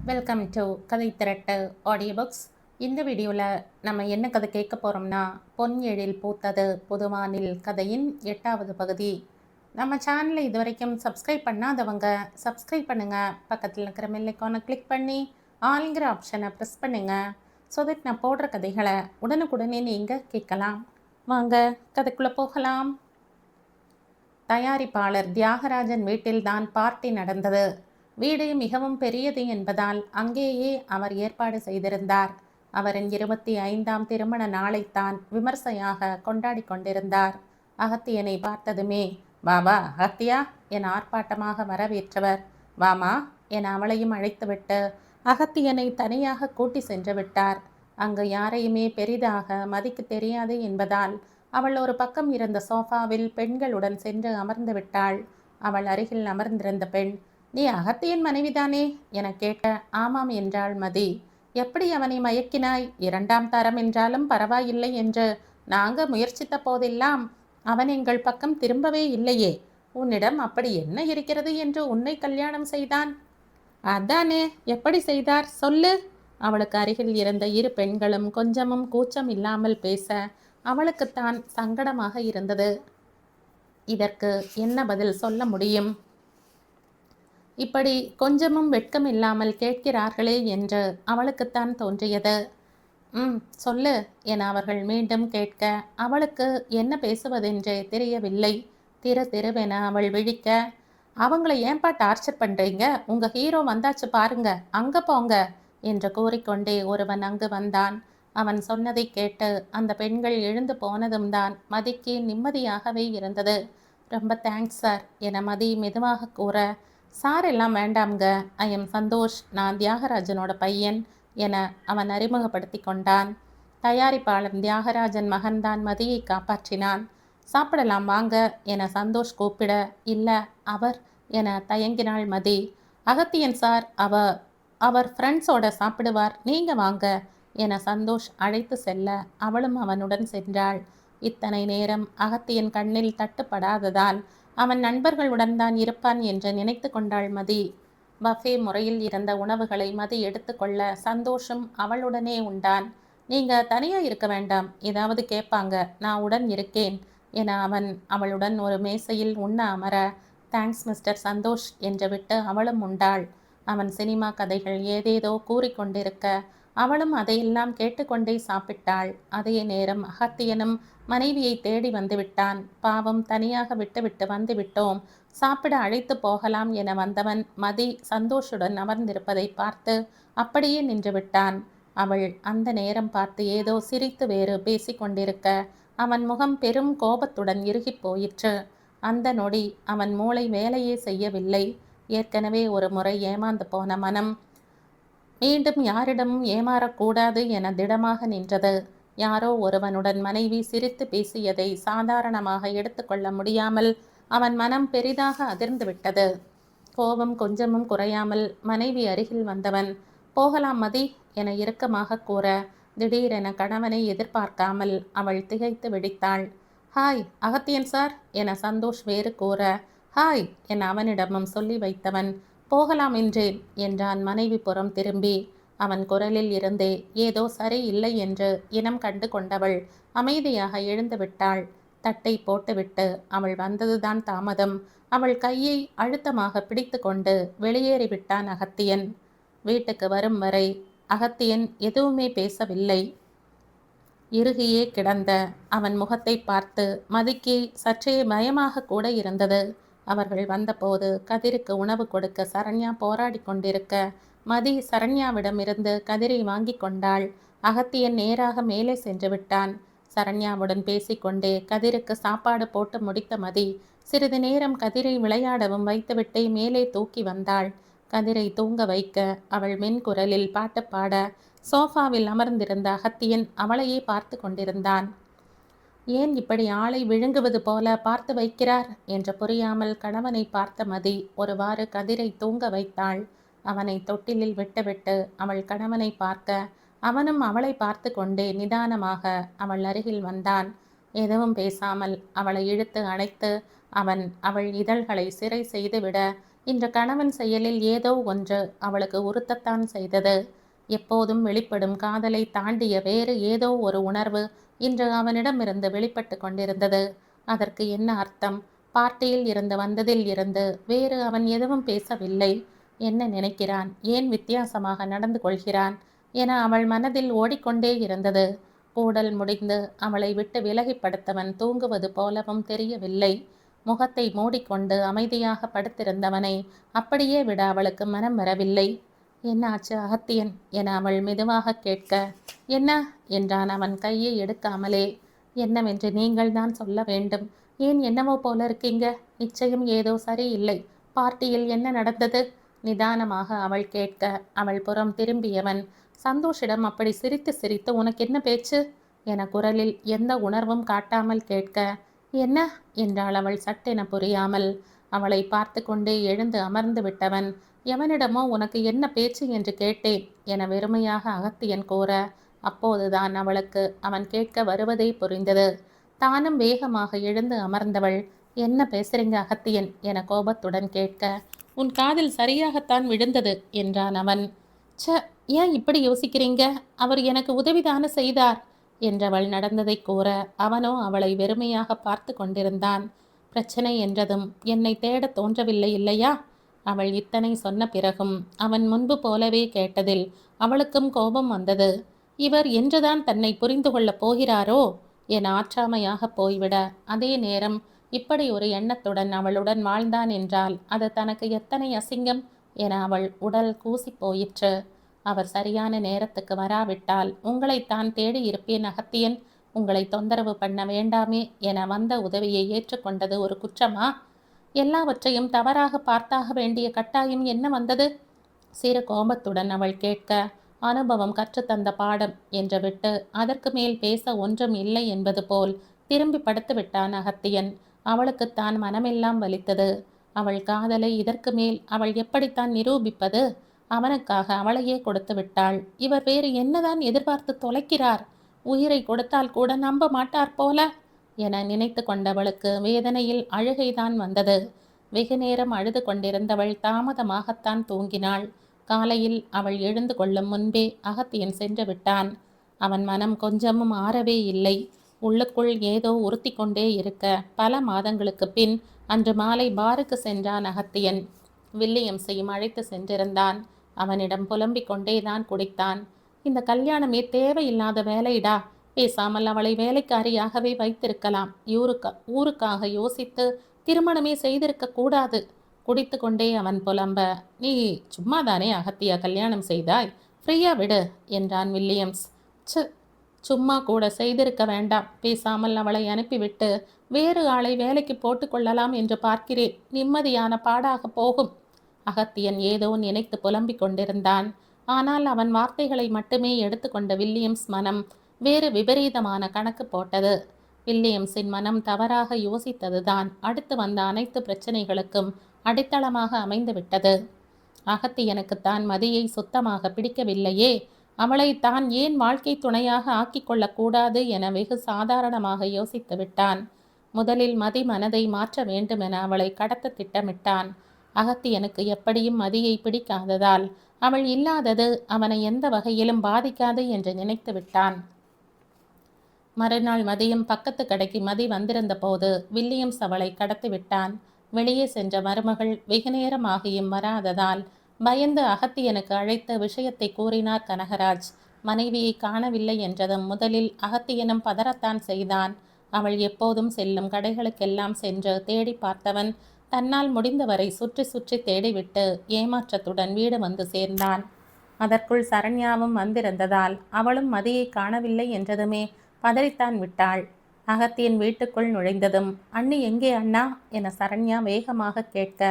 Welcome to கதை திரட்டு audio books. இந்த வீடியோவில் நம்ம என்ன கதை கேட்க போகிறோம்னா, பொன் எழில் பூத்தது புதுவானில் கதையின் 8வது பகுதி. நம்ம சேனலை இது வரைக்கும் சப்ஸ்கிரைப் பண்ணாதவங்க சப்ஸ்கிரைப் பண்ணுங்கள். பக்கத்தில் இருக்கிற பெல் ஐகானை கிளிக் பண்ணி ஆளுங்கிற ஆப்ஷனை ப்ரெஸ் பண்ணுங்கள். ஸோ தட் நான் போடுற கதைகளை உடனுக்குடனே நீங்கள் கேட்கலாம். வாங்க கதைக்குள்ளே போகலாம். தயாரிப்பாளர் தியாகராஜன் வீட்டில்தான் பார்ட்டி நடந்தது. வீடு மிகவும் பெரியது என்பதால் அங்கேயே அவர் ஏற்பாடு செய்திருந்தார். அவரின் 25ஆம் திருமண நாளைத்தான் விமர்சையாக கொண்டாடி கொண்டிருந்தார். அகத்தியனை பார்த்ததுமே, "வாவா அகத்தியா" என ஆர்ப்பாட்டமாக வரவேற்றவர், "வாமா" என அவளையும் அழைத்துவிட்டு அகத்தியனை தனியாக கூட்டி சென்று விட்டார். அங்கு யாரையுமே பெரிதாக மதிக்கு தெரியாது என்பதால் அவள் ஒரு பக்கம் இருந்த சோஃபாவில் பெண்களுடன் சென்று அமர்ந்து விட்டாள். அவள் அருகில் அமர்ந்திருந்த பெண், "நீ அகத்தியன் மனைவிதானே?" என கேட்க, "ஆமாம்" என்றாள் மதி. "எப்படி அவனை மயக்கினாய்? 2ஆம் தரம் என்றாலும் பரவாயில்லை என்று நாங்க முயற்சித்த போதெல்லாம் அவன் எங்கள் பக்கம் திரும்பவே இல்லையே. உன்னிடம் அப்படி என்ன இருக்கிறது என்று உன்னை கல்யாணம் செய்தான்?" "அதானே, எப்படி செய்தார் சொல்லு?" அவளுக்கு அருகில் இருந்த இரு பெண்களும் கொஞ்சமும் கூச்சம் இல்லாமல் பேச அவளுக்குத்தான் சங்கடமாக இருந்தது. இதற்கு என்ன பதில் சொல்ல முடியும்? இப்படி கொஞ்சமும் வெட்கம் இல்லாமல் கேட்கிறார்களே என்று அவளுக்குத்தான் தோன்றியது. சொல்லு" என அவர்கள் மீண்டும் கேட்க அவளுக்கு என்ன பேசுவதென்றே தெரியவில்லை. திருவென அவள் விழிக்க, "அவங்கள ஏன்பா டார்ச்சர் பண்ணுறீங்க? உங்கள் ஹீரோ வந்தாச்சு பாருங்க, அங்கே போங்க" என்று கூறிக்கொண்டே ஒருவன் அங்கு வந்தான். அவன் சொன்னதை கேட்டு அந்த பெண்கள் எழுந்து போனதும் தான் மதிக்கு நிம்மதியாகவே இருந்தது. "ரொம்ப தேங்க்ஸ் சார்" என மதி மெதுவாக கூற, "சார் எல்லாம் வேண்டாம்ங்க, ஐ எம் சந்தோஷ், நான் தியாகராஜனோட பையன்" என அவன் அறிமுகப்படுத்தி கொண்டான். தயாரிப்பாளர் தியாகராஜன் மகன்தான் மதியை காப்பாற்றினான். "சாப்பிடலாம் வாங்க" என சந்தோஷ் கூப்பிட, "இல்ல அவர்" என தயங்கினாள் மதி. "அகத்தியன் சார் அவர் ஃப்ரெண்ட்ஸோட சாப்பிடுவார், நீங்க வாங்க" என சந்தோஷ் அழைத்து செல்ல அவளும் அவனுடன் சென்றாள். இத்தனை நேரம் அகத்தியன் கண்ணில் தட்டுப்படாததால் அவன் நண்பர்களுடன் தான் இருப்பான் என்று நினைத்து கொண்டாள் மதி. பஃபே முறையில் இருந்த உணவுகளை மதி எடுத்துக்கொள்ள சந்தோஷம் அவளுடனே உண்டான். "நீங்க தனியா இருக்க வேண்டாம், ஏதாவது கேட்பாங்க, நான் உடன் இருக்கேன்" என அவன் அவளுடன் ஒரு மேசையில் உண்ண அமர, "தேங்க்ஸ் மிஸ்டர் சந்தோஷ்" என்று விட்டு அவளும் உண்டாள். அவன் சினிமா கதைகள் ஏதேதோ கூறிக்கொண்டிருக்க அவளும் அதையெல்லாம் கேட்டுக்கொண்டே சாப்பிட்டாள். அதே நேரம் அகத்தியனும் மனைவியை தேடி வந்துவிட்டான். பாவம், தனியாக விட்டுவிட்டு வந்துவிட்டோம், சாப்பிட அழைத்து போகலாம் என வந்தவன் மதி சந்தோஷுடன் அமர்ந்திருப்பதை பார்த்து அப்படியே நின்று விட்டான். அவள் அந்த நேரம் பார்த்து ஏதோ சிரித்து வேறு பேசிக்கொண்டிருக்க அவன் முகம் பெரும் கோபத்துடன் இறுகி போயிற்று. அந்த நொடி அவன் மூளை வேலையே செய்யவில்லை. ஏற்கனவே ஒரு முறை ஏமாந்து போன மனம் மீண்டும் யாரிடமும் ஏமாறக்கூடாது என திடமாக நின்றது. யாரோ ஒருவனுடன் மனைவி சிரித்து பேசியதை சாதாரணமாக எடுத்துக்கொள்ள முடியாமல் அவன் மனம் பெரிதாக அதிர்ந்து விட்டது. கோபம் கொஞ்சமும் குறையாமல் மனைவி அருகில் வந்தவன், "போகலாம் மதி" என இறுக்கமாக கூற, திடீரென கணவனை எதிர்பார்க்காமல் அவள் திகைத்து வெடித்தாள். "ஹாய் அகத்தியன் சார்" என சந்தோஷ் வேறு கூற, "ஹாய்" என அவனிடமும் சொல்லி வைத்தவன், "போகலாம் என்றேன்" என்றான் மனைவி புறம் திரும்பி. அவன் குரலில் இருந்தே ஏதோ சரியில்லை என்று இனம் கண்டு கொண்டவள் அமைதியாக எழுந்து விட்டாள். தட்டை போட்டுவிட்டு அவள் வந்ததுதான் தாமதம். அவள் கையை அழுத்தமாக பிடித்து கொண்டு வெளியேறிவிட்டான் அகத்தியன். வீட்டுக்கு வரும் வரை அகத்தியன் எதுவுமே பேசவில்லை. இறுகியே கிடந்த அவன் முகத்தை பார்த்து மதிக்கு சற்றே பயமாக கூட இருந்தது. அவர்கள் வந்தபோது கதிருக்கு உணவு கொடுக்க சரண்யா போராடி கொண்டிருக்க மதி சரண்யாவிடமிருந்து கதிரை வாங்கி கொண்டாள். அகத்தியன் நேராக மேலே சென்று விட்டான். சரண்யாவுடன் பேசிக்கொண்டே கதிருக்கு சாப்பாடு போட்டு முடித்த மதி சிறிது நேரம் கதிரை விளையாடவும் வைத்துவிட்டே மேலே தூக்கி வந்தாள். கதிரை தூங்க வைக்க அவள் மென்குரலில் பாட்டு பாட சோஃபாவில் அமர்ந்திருந்த அகத்தியன் அவளையே பார்த்து கொண்டிருந்தான். ஏன் இப்படி ஆளை விழுங்குவது போல பார்த்து வைக்கிறார் என்று புரியாமல் கணவனை பார்த்த மதி ஒருவாறு கதிரை தூங்க வைத்தாள். அவனை தொட்டிலில் விட்டுவிட்டு அவள் கணவனை பார்க்க அவனும் அவளை பார்த்து கொண்டே நிதானமாக அவள் அருகில் வந்தான். எதுவும் பேசாமல் அவளை இழுத்து அணைத்து அவள் இதழ்களை சிறை செய்துவிட இன்று கணவன் செயலில் ஏதோ ஒன்று அவளுக்கு உறுத்தத்தான் செய்தது. எப்போதும் வெளிப்படும் காதலை தாண்டிய வேறு ஏதோ ஒரு உணர்வு இன்று அவனிடமிருந்து வெளிப்பட்டு கொண்டிருந்தது. அதற்கு என்ன அர்த்தம்? பார்ட்டியில் இருந்து வந்ததில் இருந்து வேறு அவன் எதுவும் பேசவில்லை. என்ன நினைக்கிறான், ஏன் வித்தியாசமாக நடந்து கொள்கிறான் என அவள் மனதில் ஓடிக்கொண்டே இருந்தது. கூடல் முடிந்து அவளை விட்டு விலகிப்படுத்தவன் தூங்குவது போலவும் தெரியவில்லை. முகத்தை மூடிக்கொண்டு அமைதியாக படுத்திருந்தவனை அப்படியே விட அவளுக்கு மனம் வரவில்லை. என்னாச்சு அகத்தியன் என அவள் மெதுவாக கேட்க, என்ன என்றான் அவன் கையை எடுக்காமலே. என்னவென்று நீங்கள் தான் சொல்ல வேண்டும். ஏன் என்னவோ போல இருக்கீங்க? நிச்சயம் ஏதோ சரியில்லை. பார்ட்டியில் என்ன நடந்தது? நிதானமாக அவள் கேட்க அவள் புறம் திரும்பியவன் சந்தோஷிடம் அப்படி சிரித்து சிரித்து உனக்கு என்ன பேச்சு என குரலில் எந்த உணர்வும் காட்டாமல் கேட்க, என்ன என்றாள் அவள் சட்டென புரியாமல். அவளை பார்த்து கொண்டே எழுந்து அமர்ந்து விட்டவன், எவனிடமோ உனக்கு என்ன பேச்சு என்று கேட்டேன் என வெறுமையாக அகத்தியன் கூற, அப்போதுதான் அவளுக்கு அவன் கேட்க வருவதே புரிந்தது. தானும் வேகமாக எழுந்து அமர்ந்தவள், என்ன பேசுறீங்க அகத்தியன் என கோபத்துடன் கேட்க, உன் காதில் சரியாகத்தான் விழுந்தது என்றான் அவன். ச, ஏன் இப்படி யோசிக்கிறீங்க? அவர் எனக்கு உதவிதான செய்தார் என்றவள் நடந்ததை கூற, அவனோ அவளை வெறுமையாக பார்த்து கொண்டிருந்தான். பிரச்சனை என்றதும் என்னை தேட தோன்றவில்லை இல்லையா? அவள் இத்தனை சொன்ன பிறகும் அவன் முன்பு போலவே கேட்டதில் அவளுக்கும் கோபம் வந்தது. இவர் என்றுதான் தன்னை புரிந்து கொள்ளப் போகிறாரோ என ஆற்றாமையாக போய்விட, அதே நேரம் இப்படி ஒரு எண்ணத்துடன் அவளுடன் வாழ்ந்தான் என்றால் அது தனக்கு எத்தனை அசிங்கம் என அவள் உடல் கூசி போயிற்று. அவர் சரியான நேரத்துக்கு வராவிட்டால் உங்களைத்தான் தேடி இருப்பேன் அகத்தியன். உங்களை தொந்தரவு பண்ண வேண்டாமே என வந்த உதவியை ஏற்றுக்கொண்டது ஒரு குற்றமா? எல்லாவற்றையும் தவறாக பார்த்தாக வேண்டிய கட்டாயம் என்ன வந்தது? சிறு கோபத்துடன் அவள் கேட்க, அனுபவம் கற்றுத்தந்த பாடம் என்று விட்டு அதற்கு மேல் பேச ஒன்றும் இல்லை என்பது போல் திரும்பி படுத்து விட்டான் அகத்தியன். அவளுக்குத்தான் மனமெல்லாம் வலித்தது. அவள் காதலை இதற்கு மேல் அவள் எப்படித்தான் நிரூபிப்பது? அவனுக்காக அவளையே கொடுத்து விட்டாள். இவர் வேறு என்னதான் எதிர்பார்த்து தொலைக்கிறார்? உயிரை கொடுத்தால் கூட நம்ப மாட்டார் போல என நினைத்து கொண்டவளுக்கு வேதனையில் அழுகைதான் வந்தது. வெகு நேரம் அழுது கொண்டிருந்தவள் தாமதமாகத்தான் தூங்கினாள். காலையில் அவள் எழுந்து கொள்ளும் முன்பே அகத்தியன் சென்று விட்டான். அவன் மனம் கொஞ்சமும் ஆறவே இல்லை. உள்ளுக்குள் ஏதோ உறுத்தி கொண்டே இருக்க பல மாதங்களுக்கு பின் அன்று மாலை பாருக்கு சென்றான் அகத்தியன். வில்லியம்ஸையும் அழைத்து சென்றிருந்தான். அவனிடம் புலம்பிக் கொண்டேதான் குடித்தான். இந்த கல்யாணமே தேவையில்லாத வேலைடா. பேசாமல் அவளை வேலைக்காரியாகவே வைத்திருக்கலாம். ஊருக்காக யோசித்து திருமணமே செய்திருக்க கூடாது. குடித்து கொண்டே அவன் புலம்ப, நீ சும்மாதானே அகத்தியா கல்யாணம் செய்தாய், ஃப்ரீயா விடு என்றான் வில்லியம்ஸ். சும்மா கூட செய்திருக்க வேண்டாம். பேசாமல் அவளை அனுப்பிவிட்டு வேறு ஆளை வேலைக்கு போட்டுக்கொள்ளலாம் என்று பார்க்கிறேன். நிம்மதியான பாடாக போகும். அகத்தியன் ஏதோ நினைத்து புலம்பிக் கொண்டிருந்தான். ஆனால் அவன் வார்த்தைகளை மட்டுமே எடுத்துக்கொண்ட வில்லியம்ஸ் மனம் வேறு விபரீதமான கணக்கு போட்டது. வில்லியம்ஸின் மனம் தவறாக யோசித்ததுதான் அடுத்து வந்த அனைத்து பிரச்சனைகளுக்கும் அடித்தளமாக அமைந்து விட்டது. அகத்தியனுக்குத்தான் மதியை சுத்தமாக பிடிக்கவில்லையே. அவளை தான் ஏன் வாழ்க்கை துணையாக ஆக்கிக்கொள்ளக்கூடாது என வெகு சாதாரணமாக யோசித்து விட்டான். முதலில் மதி மனதை மாற்ற வேண்டுமென அவளை கடத்த திட்டமிட்டான். அகத்தியனுக்கு எப்படியும் மதியை பிடிக்காததால் அவள் இல்லாதது அவனை எந்த வகையிலும் பாதிக்காது என்று நினைத்து விட்டான். மறுநாள் மதியம் பக்கத்து கடைக்கு மதி வந்திருந்த போது வில்லியம்ஸ் அவளை கடத்தி விட்டான். வெளியே சென்ற மருமகள் வெகு நேரமாகியும் வராததால் பயந்து அகத்தியனுக்கு அழைத்த விஷயத்தை கூறினார் கனகராஜ். மனைவியை காணவில்லை என்றதும் முதலில் அகத்தியனும் பதறத்தான் செய்தான். அவள் எப்போதும் செல்லும் கடைகளுக்கெல்லாம் சென்று தேடி பார்த்தவன் தன்னால் முடிந்தவரை சுற்றி சுற்றி தேடிவிட்டு ஏமாற்றத்துடன் வீடு வந்து சேர்ந்தான். அதற்குள் சரண்யாவும் வந்திருந்ததால் அவளும் மதியை காணவில்லை என்றதுமே பதறித்தான் விட்டாள். அகத்தியன் வீட்டுக்குள் நுழைந்ததும், அண்ணி எங்கே அண்ணா என சரண்யா வேகமாக கேட்க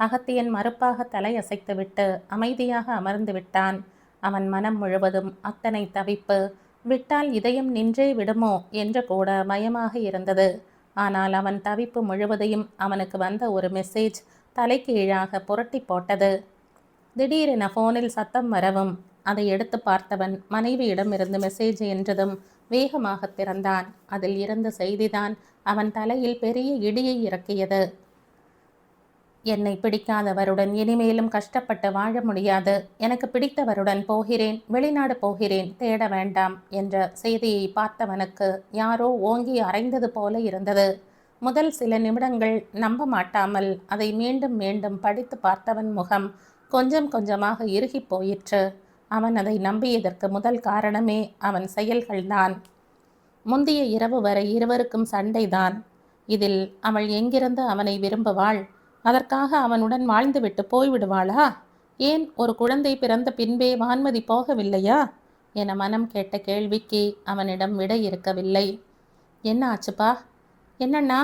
அகத்தியன் மறுப்பாக தலையசைத்துவிட்டு அமைதியாக அமர்ந்து விட்டான். அவன் மனம் முழுவதும் அத்தனை தவிப்பு. விட்டால் இதயம் நின்றே விடுமோ என்று கூட பயமாக இருந்தது. ஆனால் அவன் தவிப்பு முழுவதையும் அவனுக்கு வந்த ஒரு மெசேஜ் தலைகீழாக புரட்டி போட்டது. திடீரென ஃபோனில் சத்தம் வரவும் அதை எடுத்து பார்த்தவன் மனைவியிடமிருந்து மெசேஜ் என்றதும் வேகமாக திறந்தான். அதில் இருந்த செய்திதான் அவன் தலையில் பெரிய இடியை இறக்கியது. என்னை பிடிக்காதவருடன் இனிமேலும் கஷ்டப்பட்டு வாழ முடியாது. எனக்கு பிடித்தவருடன் போகிறேன், வெளிநாடு போகிறேன், தேட வேண்டாம் என்ற செய்தியை பார்த்தவனுக்கு யாரோ ஓங்கி அறைந்தது போல இருந்தது. முதல் சில நிமிடங்கள் நம்ப மாட்டாமல் அதை மீண்டும் மீண்டும் படித்து பார்த்தவன் முகம் கொஞ்சம் கொஞ்சமாக இறுகி போயிற்று. அவன் அதை நம்பியதற்கு முதல் காரணமே அவன் செயல்கள்தான். முந்திய இரவு வரை இருவருக்கும் சண்டைதான். இதில் அவள் எங்கிருந்து அவனை விரும்புவாள்? அதற்காக அவனுடன் வாழ்ந்துவிட்டு போய்விடுவாளா? ஏன் ஒரு குழந்தை பிறந்த பின்பே வான்மதி போகவில்லையா என மனம் கேட்ட கேள்விக்கு அவனிடம் விடை இருக்கவில்லை. என்ன ஆச்சுப்பா? என்னண்ணா?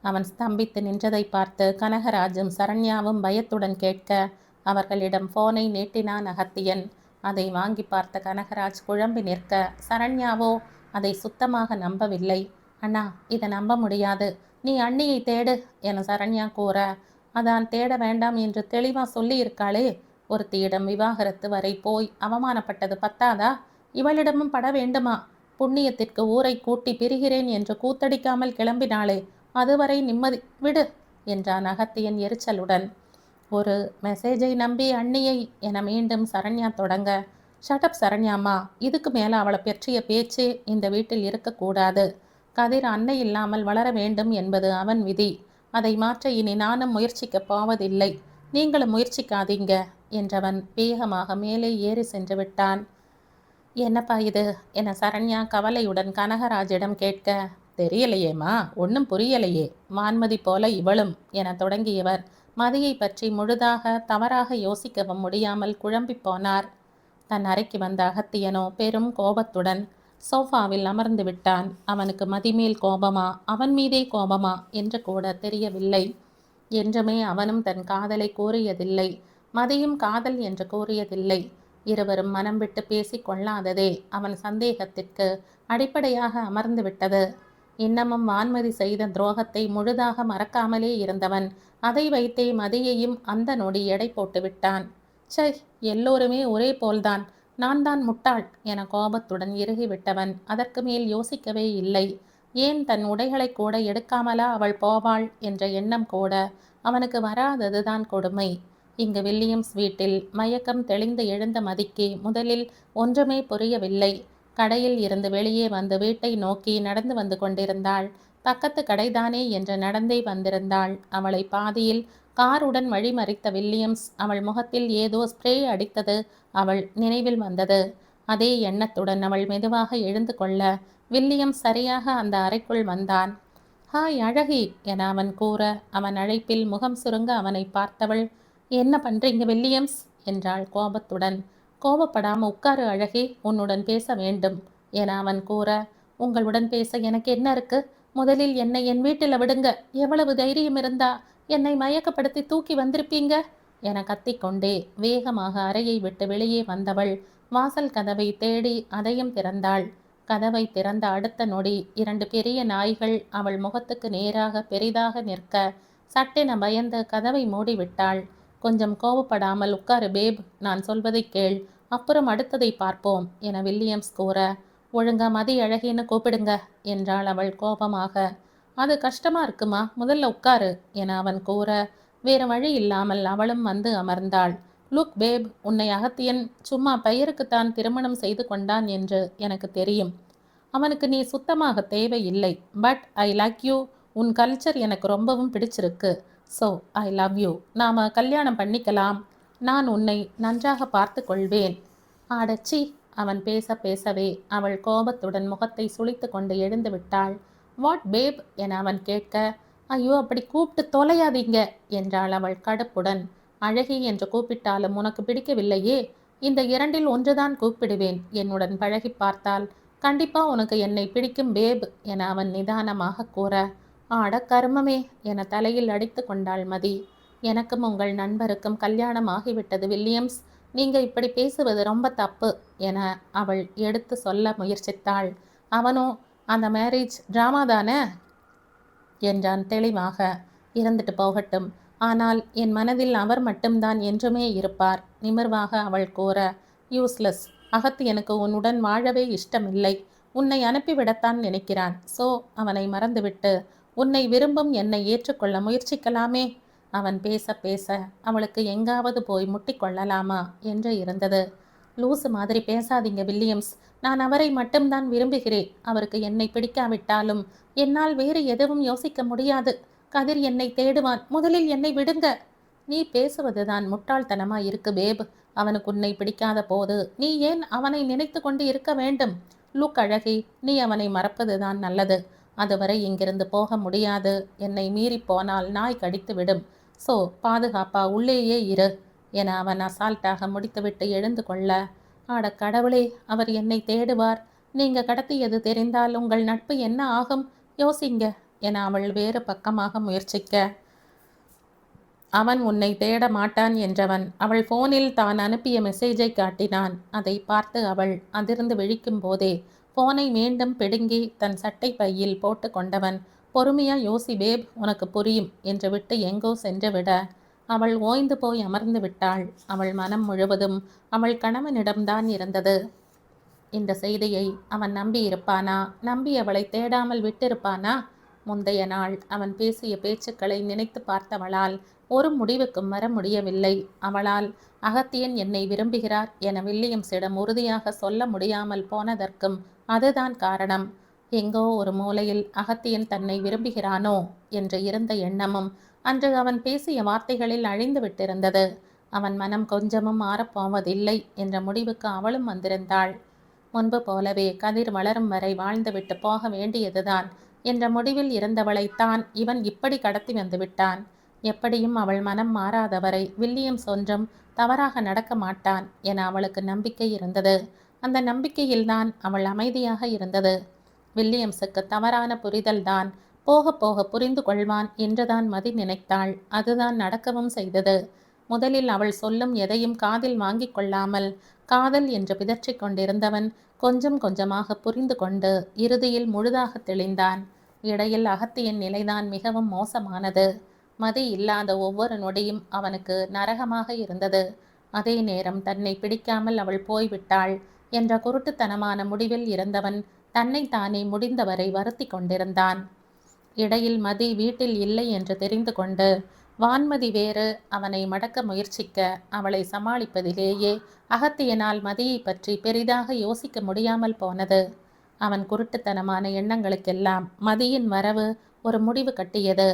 அவன் ஸ்தம்பித்து நின்றதை பார்த்து கனகராஜும் சரண்யாவும் பயத்துடன் கேட்க அவர்களிடம் போனை நீட்டினான் அகத்தியன். அதை வாங்கி பார்த்த கனகராஜ் குழம்பி நிற்க சரண்யாவோ அதை சுத்தமாக நம்பவில்லை. அண்ணா, இதை நம்ப முடியாது, நீ அண்ணியை தேடு என சரண்யா கூற, அதான் தேட வேண்டாம் என்று தெளிவா சொல்லி இருக்காளே. ஒருத்தியிடம் விவாகரத்து வரை போய் அவமானப்பட்டது பத்தாதா? இவளிடமும் பட வேண்டுமா? புண்ணியத்திற்கு ஊரை கூட்டி பிரிகிறேன் என்று கூத்தடிக்காமல் கிளம்பினாளே, அதுவரை நிம்மதி விடு என்றான் அகத்தியன் எரிச்சலுடன். ஒரு மெசேஜை நம்பி அண்ணியை என மீண்டும் சரண்யா தொடங்க, ஷட்டப் சரண்யாம்மா, இதுக்கு மேலே அவளை பற்றிய பேச்சு இந்த வீட்டில் இருக்கக்கூடாது. கதிர் அன்னை இல்லாமல் வளர வேண்டும் என்பது அவன் விதி. அதை மாற்ற இனி நானும் முயற்சிக்கப் போவதில்லை. நீங்களும் முயற்சிக்காதீங்க என்றவன் வேகமாக மேலே ஏறி சென்று விட்டான். என்னப்பா இது என சரண்யா கவலையுடன் கனகராஜிடம் கேட்க, தெரியலையேம்மா, ஒன்றும் புரியலையே, வான்மதி போல இவளும் என தொடங்கியவர் மதியை பற்றி முழுதாக தவறாக யோசிக்கவும் முடியாமல் குழம்பி போனார். தன் அறைக்கு வந்த அகத்தியனோ பெரும் கோபத்துடன் சோஃபாவில் அமர்ந்து விட்டான். அவனுக்கு மதிமேல் கோபமா, அவன் மீதே கோபமா என்று கூட தெரியவில்லை. என்றுமே அவனும் தன் காதலை கூறியதில்லை, மதியும் காதல் என்று கூறியதில்லை. இருவரும் மனம் விட்டு பேசி கொள்ளாததே அவன் சந்தேகத்திற்கு அடிப்படையாக அமர்ந்து விட்டது. இன்னமும் வான்மதி செய்த துரோகத்தை முழுதாக மறக்காமலே இருந்தவன் அதை வைத்தே மதியையும் அந்த நொடி எடை போட்டு விட்டான். சை, எல்லோருமே ஒரே போல்தான், நான் தான் முட்டாள் என கோபத்துடன் இறுகிவிட்டவன் அதற்கு மேல் யோசிக்கவே இல்லை. ஏன் தன் உடைகளை கூட எடுக்காமலா அவள் போவாள் என்ற எண்ணம் கூட அவனுக்கு வராததுதான் கொடுமை. இங்கு வில்லியம்ஸ் வீட்டில் மயக்கம் தெளிந்து எழுந்த மதிக்கு முதலில் ஒன்றுமே புரியவில்லை. கடையில் இருந்து வெளியே வந்து வீட்டை நோக்கி நடந்து வந்து கொண்டிருந்தாள். பக்கத்து கடைதானே என்று நடந்தே வந்திருந்தாள். அவளை பாதியில் காருடன் வழிமறித்த வில்லியம்ஸ் அவள் முகத்தில் ஏதோ ஸ்ப்ரே அடித்தது அவள் நினைவில் வந்தது. அதே எண்ணத்துடன் அவள் மெதுவாக எழுந்து கொள்ள வில்லியம்ஸ் சரியாக அந்த அறைக்குள் வந்தான். ஹாய் அழகி என அவன் கூற அவன் அழைப்பில் முகம் சுருங்க அவனை பார்த்தவள், என்ன பண்றீங்க வில்லியம்ஸ் என்றாள் கோபத்துடன். கோபப்படாம உட்காரு அழகி, உன்னுடன் பேச வேண்டும் என அவன் கூற, உங்களுடன் பேச எனக்கு என்ன இருக்கு? முதலில் என்னை என் வீட்டில் விடுங்க. எவ்வளவு தைரியம் இருந்தா என்னை மயக்கப்படுத்தி தூக்கி வந்திருப்பீங்க என கத்திக்கொண்டே வேகமாக அறையை விட்டு வெளியே வந்தவள் வாசல் கதவை தேடி அதையும் திறந்தாள். கதவை திறந்த அடுத்த நொடி 2 பெரிய நாய்கள் அவள் முகத்துக்கு நேராக பெரிதாக நிற்க சட்டென பயந்து கதவை மூடிவிட்டாள். கொஞ்சம் கோபப்படாமல் உட்காரு பேப், நான் சொல்வதை கேள், அப்புறம் அடுத்ததை பார்ப்போம் என வில்லியம்ஸ் கூற, ஒழுங்கா மதி அழகின்னு கூப்பிடுங்க என்றாள் அவள் கோபமாக. அது கஷ்டமா இருக்குமா, முதல்ல உட்காரு என அவன் கூற வேறு வழி இல்லாமல் அவளும் வந்து அமர்ந்தாள். லுக் பேப், உன்னை அகத்தியன் சும்மா பெயருக்குத்தான் திருமணம் செய்து கொண்டான் என்று எனக்கு தெரியும். அவனுக்கு நீ சுத்தமாக தேவையில்லை. But I like you. உன் கல்ச்சர் எனக்கு ரொம்பவும் பிடிச்சிருக்கு. So I love you. நாம் கல்யாணம் பண்ணிக்கலாம். நான் உன்னை நன்றாக பார்த்து கொள்வேன். ஆடச்சி, அவன் பேச பேசவே அவள் கோபத்துடன் முகத்தை சுளித்து கொண்டு எழுந்து விட்டாள். வாட் பேப் என அவன் கேட்க, ஐயோ அப்படி கூப்பிட்டு தொலையாதீங்க என்றாள் அவள் கடுப்புடன். அழகி என்று கூப்பிட்டாலும் உனக்கு பிடிக்கவில்லையே. இந்த 2இல் ஒன்றுதான் கூப்பிடுவேன். என்னுடன் பழகி பார்த்தால் கண்டிப்பா உனக்கு என்னை பிடிக்கும் பேப் என அவன் நிதானமாக கூற, ஆட கர்மமே என தலையில் அடித்து கொண்டாள் மதி. எனக்கும் உங்கள் நண்பருக்கும் கல்யாணம் ஆகிவிட்டது வில்லியம்ஸ். நீங்க இப்படி பேசுவது ரொம்ப தப்பு என அவள் எடுத்து சொல்ல முயற்சித்தாள். அவனோ, அந்த மேரேஜ் ட்ராமா தானே என்றான் தெளிவாக. இருந்துட்டு போகட்டும், ஆனால் என் மனதில் அவர் மட்டும்தான் என்றுமே இருப்பார் நிமிர்வாக அவள் கூற, யூஸ்லெஸ். அகத்தியனுக்கு உன்னுடன் வாழவே இஷ்டமில்லை. உன்னை அனுப்பிவிடத்தான் நினைக்கிறான். ஸோ அவனை மறந்துவிட்டு உன்னை விரும்பும் என்னை ஏற்றுக்கொள்ள முயற்சிக்கலாமே. அவன் பேச பேச அவளுக்கு எங்காவது போய் முட்டிக்கொள்ளலாமா என்று இருந்தது. லூசு மாதிரி பேசாதீங்க வில்லியம்ஸ். நான் அவரை மட்டும்தான் விரும்புகிறேன். அவருக்கு என்னை பிடிக்காவிட்டாலும் என்னால் வேறு எதுவும் யோசிக்க முடியாது. கதிர் என்னை தேடுவான். முதலில் என்னை விடுங்க. நீ பேசுவதுதான் முட்டாள்தனமா இருக்கு பேப். அவனுக்கு உன்னை பிடிக்காத போது நீ ஏன் அவனை நினைத்து கொண்டு இருக்க வேண்டும்? லுக் அழகி, நீ அவனை மறப்பதுதான் நல்லது. அதுவரை இங்கிருந்து போக முடியாது. என்னை மீறி போனால் நாய் கடித்து விடும். ஸோ பாதுகாப்பா உள்ளேயே இரு என அவன் அசால்ட்டாக முடித்துவிட்டு எழுந்து கொள்ள, ஆட கடவுளே, அவர் என்னை தேடுவார். நீங்க கடத்தியது தெரிந்தால் உங்கள் நட்பு என்ன ஆகும்? யோசிங்க என அவள் வேறு பக்கமாக முயற்சிக்க, அவன் உன்னை தேட மாட்டான் என்றவன் அவள் போனில் தான் அனுப்பிய மெசேஜை காட்டினான். அதை பார்த்து அவள் அதிர்ந்து விழிக்கும் போதே போனை மீண்டும் பிடுங்கி தன் சட்டை பையில் போட்டு கொண்டவன், பொறுமையா யோசி பேப், உனக்கு புரியும் என்று விட்டு எங்கோ சென்று விட அவள் ஓய்ந்து போய் அமர்ந்து விட்டாள். அவள் மனம் முழுவதும் அவள் கணவனிடம்தான் இருந்தது. இந்த செய்தியை அவன் நம்பி இருப்பானா? நம்பி அவளை தேடாமல் விட்டிருப்பானா? முந்தைய நாள் அவன் பேசிய பேச்சுக்களை நினைத்து பார்த்தவளால் ஒரு முடிவுக்கும் வர முடியவில்லை. அவளால் அகத்தியன் என்னை விரும்புகிறார் என வில்லியம்ஸிடம் உறுதியாக சொல்ல முடியாமல் போனதற்கும் அதுதான் காரணம். எங்கோ ஒரு மூலையில் அகத்தியன் தன்னை விரும்புகிறானோ என்று இருந்த எண்ணமும் அன்று அவன் பேசிய வார்த்தைகளில் அழிந்து விட்டிருந்தது. அவன் மனம் கொஞ்சமும் மாறப்போவதில்லை என்ற முடிவுக்கு அவளும் வந்திருந்தாள். முன்பு போலவே கதிர் வளரும் வரை வாழ்ந்துவிட்டு போக வேண்டியதுதான் என்ற முடிவில் இருந்தவளைத்தான் இவன் இப்படி கடத்தி வந்து விட்டான். எப்படியும் அவள் மனம் மாறாதவரை வில்லியம்ஸ் ஒன்றும் தவறாக நடக்க மாட்டான் என அவளுக்கு நம்பிக்கை இருந்தது. அந்த நம்பிக்கையில்தான் அவள் அமைதியாக இருந்தது. வில்லியம்ஸுக்கு தவறான புரிதல்தான். போக போக புரிந்து கொள்வான் என்றுதான் மதி நினைத்தாள். அதுதான் நடக்கவும் செய்தது. முதலில் அவள் சொல்லும் எதையும் காதில் வாங்கி கொள்ளாமல் காதல் என்று பிதற்றிக் கொண்டிருந்தவன் கொஞ்சம் கொஞ்சமாக புரிந்து கொண்டு இறுதியில் முழுதாக தெளிந்தான். இடையில் அகத்தியின் நிலைதான் மிகவும் மோசமானது. மதி இல்லாத ஒவ்வொரு நொடியும் அவனுக்கு நரகமாக இருந்தது. அதே நேரம் தன்னை பிடிக்காமல் அவள் போய்விட்டாள் என்ற குருட்டுத்தனமான முடிவில் இருந்தவன் தன்னைத்தானே முடிந்தவரை வருத்தி கொண்டிருந்தான். இடையில் மதி வீட்டில் இல்லை என்று தெரிந்து கொண்டு வான்மதி வேறு அவனை மடக்க முயற்சிக்க அவளை சமாளிப்பதிலேயே அகத்தியனால் மதியை பற்றி பெரிதாக யோசிக்க முடியாமல் போனது. அவன் குருட்டுத்தனமான எண்ணங்களுக்கெல்லாம் மதியின் வரவு ஒரு முடிவு கட்டியது.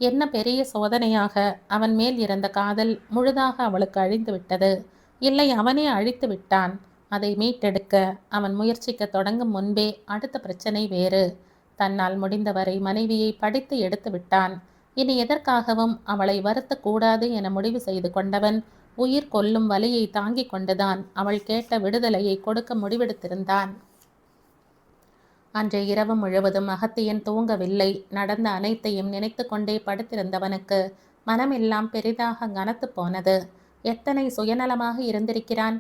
என்ன பெரிய சோதனையாக அவன் மேல் இருந்த காதல் முழுதாக அவளுக்கு அழிந்து விட்டது. இல்லை, அவனே அழித்து விட்டான். அதை மீட்டெடுக்க அவன் முயற்சிக்க தொடங்கும் முன்பே அடுத்த பிரச்சனை வேறு. தன்னால் முடிந்தவரை மனைவியை படித்து எடுத்து விட்டான். இனி எதற்காகவும் அவளை வருத்தக்கூடாது என முடிவு செய்து கொண்டவன் உயிர் கொல்லும் வலியை தாங்கிக் கொண்டுதான் அவள் கேட்ட விடுதலையை கொடுக்க முடிவெடுத்திருந்தான். அன்றைய இரவு முழுவதும் அகத்தியன் தூங்கவில்லை. நடந்த அனைத்தையும் நினைத்து கொண்டே படுத்திருந்தவனுக்கு மனமெல்லாம் பெரிதாக கனத்து போனது. எத்தனை சுயநலமாக இருந்திருக்கிறான்.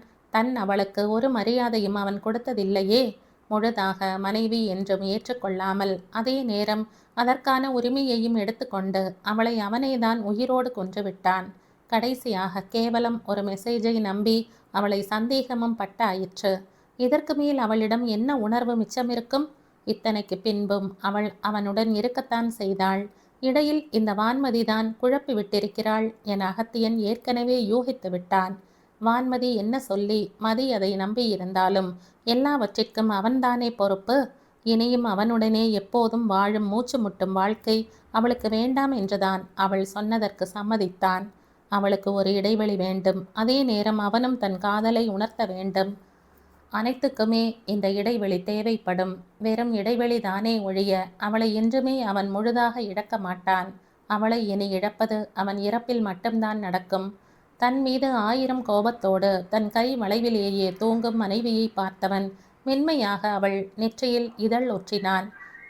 அவளுக்கு ஒரு மரியாதையும் அவன் கொடுத்ததில்லையே. முழுதாக மனைவி என்றும் ஏற்றுக்கொள்ளாமல் அதே நேரம் அதற்கான உரிமையையும் எடுத்துக்கொண்டு அவளை அவனேதான் உயிரோடு கொன்றுவிட்டான். கடைசியாக கேவலம் ஒரு மெசேஜை நம்பி அவளை சந்தேகமும் பட்டாயிற்று. இதற்கு மேல் அவளிடம் என்ன உணர்வு மிச்சமிருக்கும்? இத்தனைக்கு பின்பும் அவள் அவனுடன் இருக்கத்தான் செய்தாள். இடையில் இந்த வான்மதிதான் குழப்பி விட்டிருக்கிறாள் என அகத்தியன் ஏற்கனவே யூகித்து விட்டான். வான்மதி என்ன சொல்லி மதி அதை நம்பியிருந்தாலும் எல்லாவற்றிற்கும் அவன்தானே பொறுப்பு. இனியும் அவனுடனே எப்போதும் வாழும் மூச்சு முட்டும் வாழ்க்கை அவளுக்கு வேண்டாம் என்றுதான் அவள் சொன்னதற்கு சம்மதித்தான். அவளுக்கு ஒரு இடைவெளி வேண்டும். அதே நேரம் அவனும் தன் காதலை உணர்த்த வேண்டும். அனைத்துக்குமே இந்த இடைவெளி தேவைப்படும். வெறும் இடைவெளி தானே ஒழிய அவளை என்றுமே அவன் முழுதாக இழக்க மாட்டான். அவளை இனி இழப்பது அவன் இறப்பில் மட்டும்தான் நடக்கும். தன் மீது 1000 கோபத்தோடு தன் கை வளைவிலேயே தூங்கும் மனைவியை பார்த்தவன் மென்மையாக அவள் நெற்றியில் இதழ் ஒற்றினான்.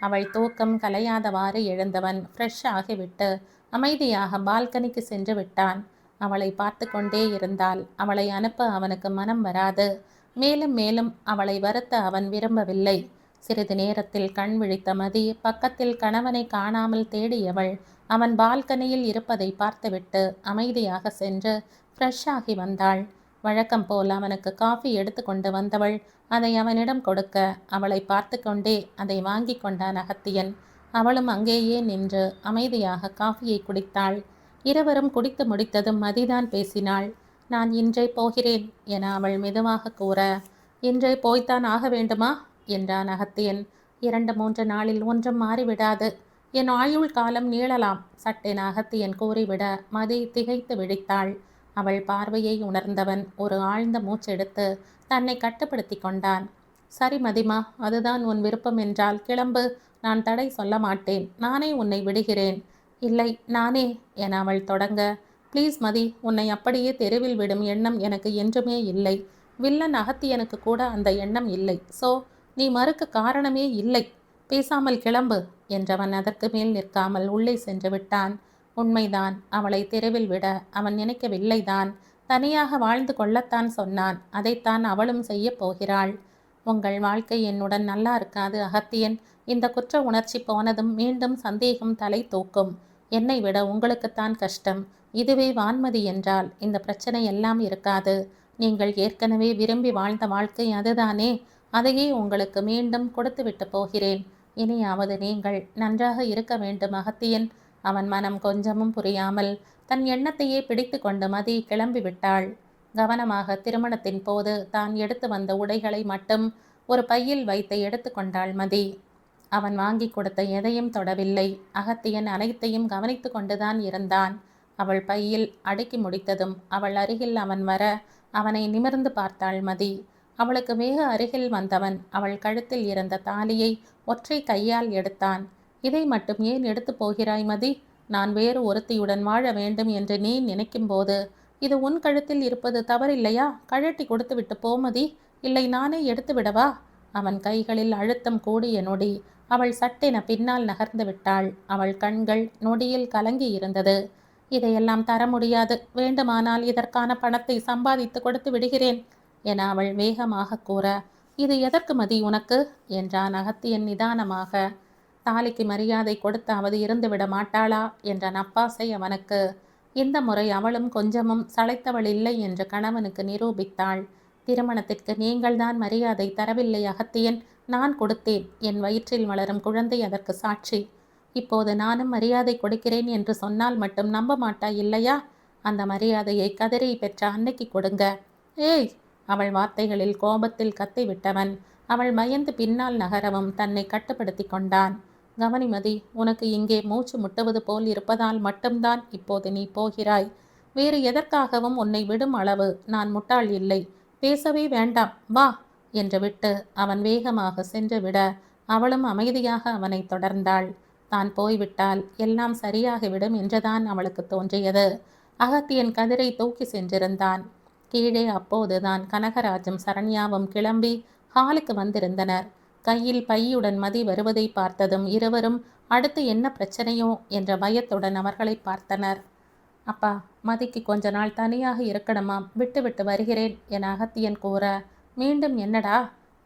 அவள் தூக்கம் கலையாதவாறு எழுந்தவன் ஃப்ரெஷ் ஆகிவிட்டு அமைதியாக பால்கனிக்கு சென்று விட்டான். அவளை பார்த்து கொண்டே இருந்தால் அவளை அனுப்ப அவனுக்கு மனம் வராது. மேலும் மேலும் அவளை வருத்த அவன் விரும்பவில்லை. சிறிது நேரத்தில் கண் விழித்த மதி பக்கத்தில் கணவனை காணாமல் தேடியவள் அவன் பால்கனியில் இருப்பதை பார்த்துவிட்டு அமைதியாக சென்று ஃப்ரெஷ் ஆகி வந்தாள். வழக்கம் போல் அவனுக்கு காஃபி எடுத்து கொண்டு வந்தவள் அதை அவனிடம் கொடுக்க அவளை பார்த்து கொண்டே அதை வாங்கி கொண்டான் அகத்தியன். அவளும் அங்கேயே நின்று அமைதியாக காஃபியை குடித்தாள். இருவரும் குடித்து முடித்ததும் மதிதான் பேசினாள். நான் இன்றே போகிறேன் என அவள் மெதுவாக கூற, இன்றே போய்த்தான் ஆக வேண்டுமா என்றான் அகத்தியன். 2-3 நாளில் ஒன்றும் மாறிவிடாது. என் ஆயுள் காலம் நீளலாம் சட்டென அகத்தியன் கூறிவிட மதி திகைத்து விழித்தாள். அவள் பார்வையை உணர்ந்தவன் ஒரு ஆழ்ந்த மூச்செடுத்து தன்னை கட்டுப்படுத்தி கொண்டான். சரி மதிமா, அதுதான் உன் விருப்பம் என்றால் கிளம்பு. நான் தடை சொல்ல மாட்டேன். நானே உன்னை விடுகிறேன். இல்லை நானே என அவள் தொடங்க, ப்ளீஸ் மதி, உன்னை அப்படியே தெருவில் விடும் எண்ணம் எனக்கு என்றுமே இல்லை. வில்லன் அகத்தியனுக்கு கூட அந்த எண்ணம் இல்லை. ஸோ நீ மறுக்க காரணமே இல்லை. பேசாமல் கிளம்பு என்றவன் அதற்கு மேல் நிற்காமல் உள்ளே சென்று விட்டான். உண்மைதான், அவளை தெருவில் விட அவன் நினைக்கவில்லைதான். தனியாக வாழ்ந்து கொள்ளத்தான் சொன்னான். அதைத்தான் அவளும் செய்ய போகிறாள். உங்கள் வாழ்க்கை என்னுடன் நல்லா இருக்காது அகத்தியன். இந்த குற்ற உணர்ச்சி போனதும் மீண்டும் சந்தேகம் தலை தூக்கும். என்னை விட உங்களுக்குத்தான் கஷ்டம். இதுவே வான்மதி என்றால் இந்த பிரச்சனை எல்லாம் இருக்காது. நீங்கள் ஏற்கனவே விரும்பி வாழ்ந்த வாழ்க்கை அதுதானே. அதையே உங்களுக்கு மீண்டும் கொடுத்துவிட்டு போகிறேன். இனியாவது நீங்கள் நன்றாக இருக்க வேண்டும் அகத்தியன். அவன் மனம் கொஞ்சமும் புரியாமல் தன் எண்ணத்தையே பிடித்து கொண்டு மதி கிளம்பிவிட்டாள். கவனமாக திருமணத்தின் போது தான் எடுத்து வந்த உடைகளை மட்டும் ஒரு பையில் வைத்து எடுத்து கொண்டாள் மதி. அவன் வாங்கி கொடுத்த எதையும் தொடவில்லை. அகத்தியன் அனைத்தையும் கவனித்து கொண்டுதான் இருந்தான். அவள் பையில் அடுக்கி முடித்ததும் அவள் அருகில் அவன் வர அவனை நிமிர்ந்து பார்த்தாள் மதி. அவளுக்கு வெகு அருகில் வந்தவன் அவள் கழுத்தில் இருந்த தாலியை ஒற்றை கையால் எடுத்தான். இதை மட்டும் ஏன் எடுத்து போகிறாய் மதி? நான் வேறு ஒருத்தியுடன் வாழ வேண்டும் என்று நீ நினைக்கும் போது இது உன் கழுத்தில் இருப்பது தவறில்லையா? கழட்டி கொடுத்து விட்டு போமதி. இல்லை நானே எடுத்து விடவா? அவன் கைகளில் அழுத்தம் கூடிய நொடி அவள் சட்டென பின்னால் நகர்ந்து விட்டாள். அவள் கண்கள் நொடியில் கலங்கி இருந்தது. இதையெல்லாம் தர முடியாது. வேண்டுமானால் இதற்கான பணத்தை சம்பாதித்து கொடுத்து விடுகிறேன் என அவள் வேகமாக கூற, இது எதற்கு மதி உனக்கு என்றான் அகத்தியன் நிதானமாக. தாலிக்கு மரியாதை கொடுத்தாவது இருந்துவிட மாட்டாளா என்ற நப்பாசை அவனுக்கு. இந்த முறை அவளும் கொஞ்சமும் சளைத்தவள் இல்லை என்று கணவனுக்கு நிரூபித்தாள். திருமணத்திற்கு நீங்கள்தான் மரியாதை தரவில்லை அகத்தியன். நான் கொடுத்தேன். என் வயிற்றில் வளரும் குழந்தை அதற்கு சாட்சி. இப்போது நானும் மரியாதை கொடுக்கிறேன் என்று சொன்னால் மட்டும் நம்ப மாட்டாய் இல்லையா? அந்த மரியாதையை கதிரை பெற்ற அன்னைக்கு கொடுங்க. ஏய்! அவள் வார்த்தைகளில் கோபத்தில் கத்திவிட்டவன் அவள் பயந்து பின்னால் நகரவும் தன்னை கட்டுப்படுத்தி கொண்டான். கவனிமதி, உனக்கு இங்கே மூச்சு முட்டுவது போல் இருப்பதால் மட்டும்தான் இப்போது நீ போகிறாய். வேறு எதற்காகவும் உன்னை விடும் அளவு நான் முட்டாள் இல்லை. பேசவே வேண்டாம், வா என்று விட்டு அவன் வேகமாக சென்று விட அவளும் அமைதியாக அவனை தொடர்ந்தாள். தான் போய்விட்டால் எல்லாம் சரியாகிவிடும் என்றுதான் அவளுக்கு தோன்றியது. அகத்தியன் கதிரை தூக்கி சென்றிருந்தான். கீழே அப்போதுதான் கனகராஜும் சரண்யாவும் கிளம்பி ஹாலுக்கு வந்திருந்தனர். கையில் பையுடன் மதி வருவதை பார்த்ததும் இருவரும் அடுத்து என்ன பிரச்சனையோ என்ற பயத்துடன் அவர்களை பார்த்தனர். அப்பா, மதிக்கு கொஞ்ச நாள் தனியாக இருக்கணுமாம், விட்டு விட்டு வருகிறேன் என அகத்தியன் கூற, மீண்டும் என்னடா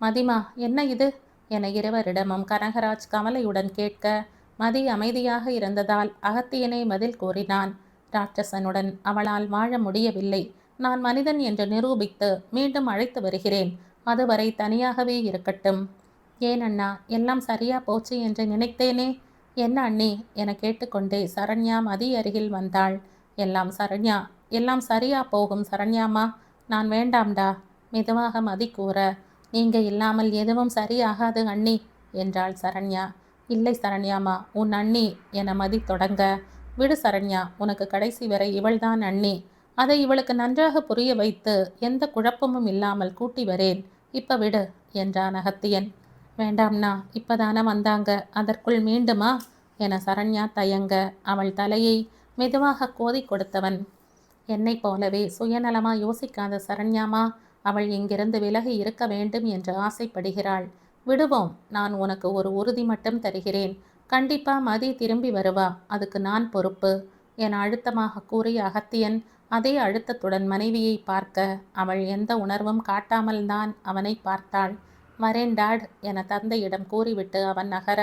மதிமா, என்ன இது என இருவரிடமும் கனகராஜ் கவலையுடன் கேட்க மதி அமைதியாக இருந்ததால் அகத்தியனை பதில் கூறினான். ராட்சசனுடன் அவளால் வாழ முடியவில்லை. நான் மனிதன் என்று நிரூபித்து மீண்டும் அழைத்து வருகிறேன். அதுவரை தனியாகவே இருக்கட்டும். ஏன் அண்ணா, எல்லாம் சரியா போச்சு என்று நினைத்தேனே. என்ன அண்ணி என கேட்டுக்கொண்டே சரண்யா மதி அருகில் வந்தாள். எல்லாம் சரியா போகும் சரண்யாமா. நான் வேண்டாம்டா மெதுவாக மதி கூற, நீங்க இல்லாமல் எதுவும் சரியாகாது அண்ணி என்றாள் சரண்யா. இல்லை சரண்யாமா, உன் அண்ணி என மதி தொடங்க, விடு சரண்யா, உனக்கு கடைசி வரை இவள்தான் அண்ணி. அதை இவளுக்கு நன்றாக புரிய வைத்து எந்த குழப்பமும் இல்லாமல் கூட்டி வரேன். இப்ப விடு என்றான் அகத்தியன். வேண்டாம்னா, இப்பதானே வந்தாங்க, அதற்குள் மீண்டுமா என சரண்யா தயங்க அவள் தலையை மெதுவாக கோதி கொடுத்தவன். என்னை போலவே சுயநலமா யோசிக்காத சரண்யாமா, அவள் இங்கிருந்து விலகி இருக்க வேண்டும் என்று ஆசைப்படுகிறாள். விடுவோம். நான் உனக்கு ஒரு உறுதி மட்டும் தருகிறேன். கண்டிப்பா மதி திரும்பி வருவா. அதுக்கு நான் பொறுப்பு என அழுத்தமாக கூறிய அகத்தியன் அதே அழுத்தத்துடன் மனைவியை பார்க்க அவள் எந்த உணர்வும் காட்டாமல் தான் அவனை பார்த்தாள். வரேன் டாட் என தந்தையிடம் கூறிவிட்டு அவன் நகர,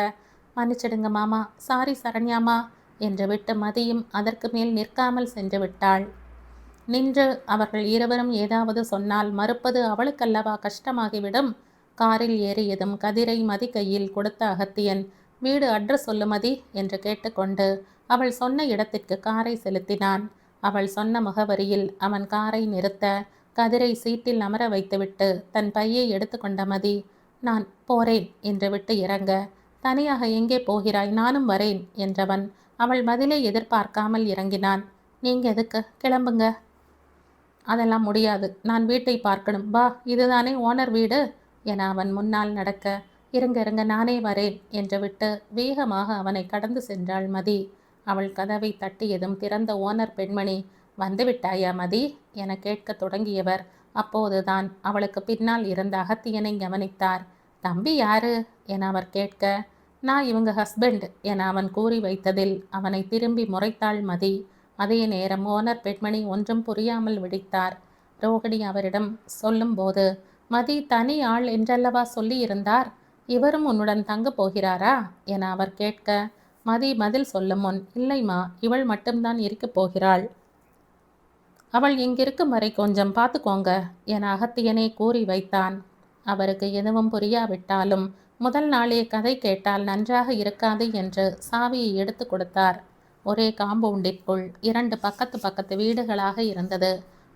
மன்னிச்சிடுங்க மாமா, சாரி சரண்யாமா என்று விட்டு மதியும் அதற்கு மேல் நிற்காமல் சென்று விட்டாள். நின்று அவர்கள் இருவரும் ஏதாவது சொன்னால் மறுப்பது அவளுக்கல்லவா கஷ்டமாகிவிடும். காரில் ஏறியதும் கதிரை மதி கையில் கொடுத்த அகத்தியன் வீடு அட்ரஸ் சொல்லுமதி என்று கேட்டுக்கொண்டு அவள் சொன்ன இடத்திற்கு காரை செலுத்தினான். அவள் சொன்ன முகவரியில் அவன் காரை நிறுத்த கதிரை சீட்டில் அமர வைத்துவிட்டு தன் பையை எடுத்துக்கொண்ட மதி, நான் போறேன் என்று விட்டு இறங்க, தனியாக எங்கே போகிறாய், நானும் வரேன் என்றவன் அவள் பதிலை எதிர்பார்க்காமல் இறங்கினான். நீங்க எதுக்கு, கிளம்புங்க. அதெல்லாம் முடியாது, நான் வீட்டை பார்க்கணும், வா, இதுதானே ஓனர் வீடு என அவன் முன்னால் நடக்க, இருங்க இருங்க நானே வரேன் என்று விட்டு வேகமாக அவனை கடந்து சென்றாள் மதி. அவள் கதவை தட்டியதும் திறந்த ஓனர் பெண்மணி, வந்துவிட்டாயா மதி என கேட்க தொடங்கியவர் அப்போதுதான் அவளுக்கு பின்னால் இருந்த அகத்தியனை கவனித்தார். தம்பி யாரு என அவர் கேட்க, நான் இவங்க ஹஸ்பண்ட் என அவன் கூறி வைத்ததில் அவனை திரும்பி முறைத்தாள் மதி. அதே நேரம் ஓனர் பெண்மணி ஒன்றும் புரியாமல் விழித்தார். ரோகிணி அவரிடம் சொல்லும்போது, மதி தனி ஆள் என்றல்லவா சொல்லியிருந்தார், இவரும் உன்னுடன் தங்க போகிறாரா என அவர் கேட்க, மதி பதில் சொல்லும் முன், இல்லைம்மா, இவள் மட்டும்தான் இருக்கப் போகிறாள், அவள் இங்கிருக்கும் வரை கொஞ்சம் பார்த்துக்கோங்க என அகத்தியனே கூறி வைத்தான். அவருக்கு எதுவும் புரியாவிட்டாலும் முதல் நாளே கதை கேட்டால் நன்றாக இருக்காது என்று சாவியை எடுத்து கொடுத்தார். ஒரே காம்பவுண்டிற்குள் 2 பக்கத்து வீடுகளாக இருந்தது.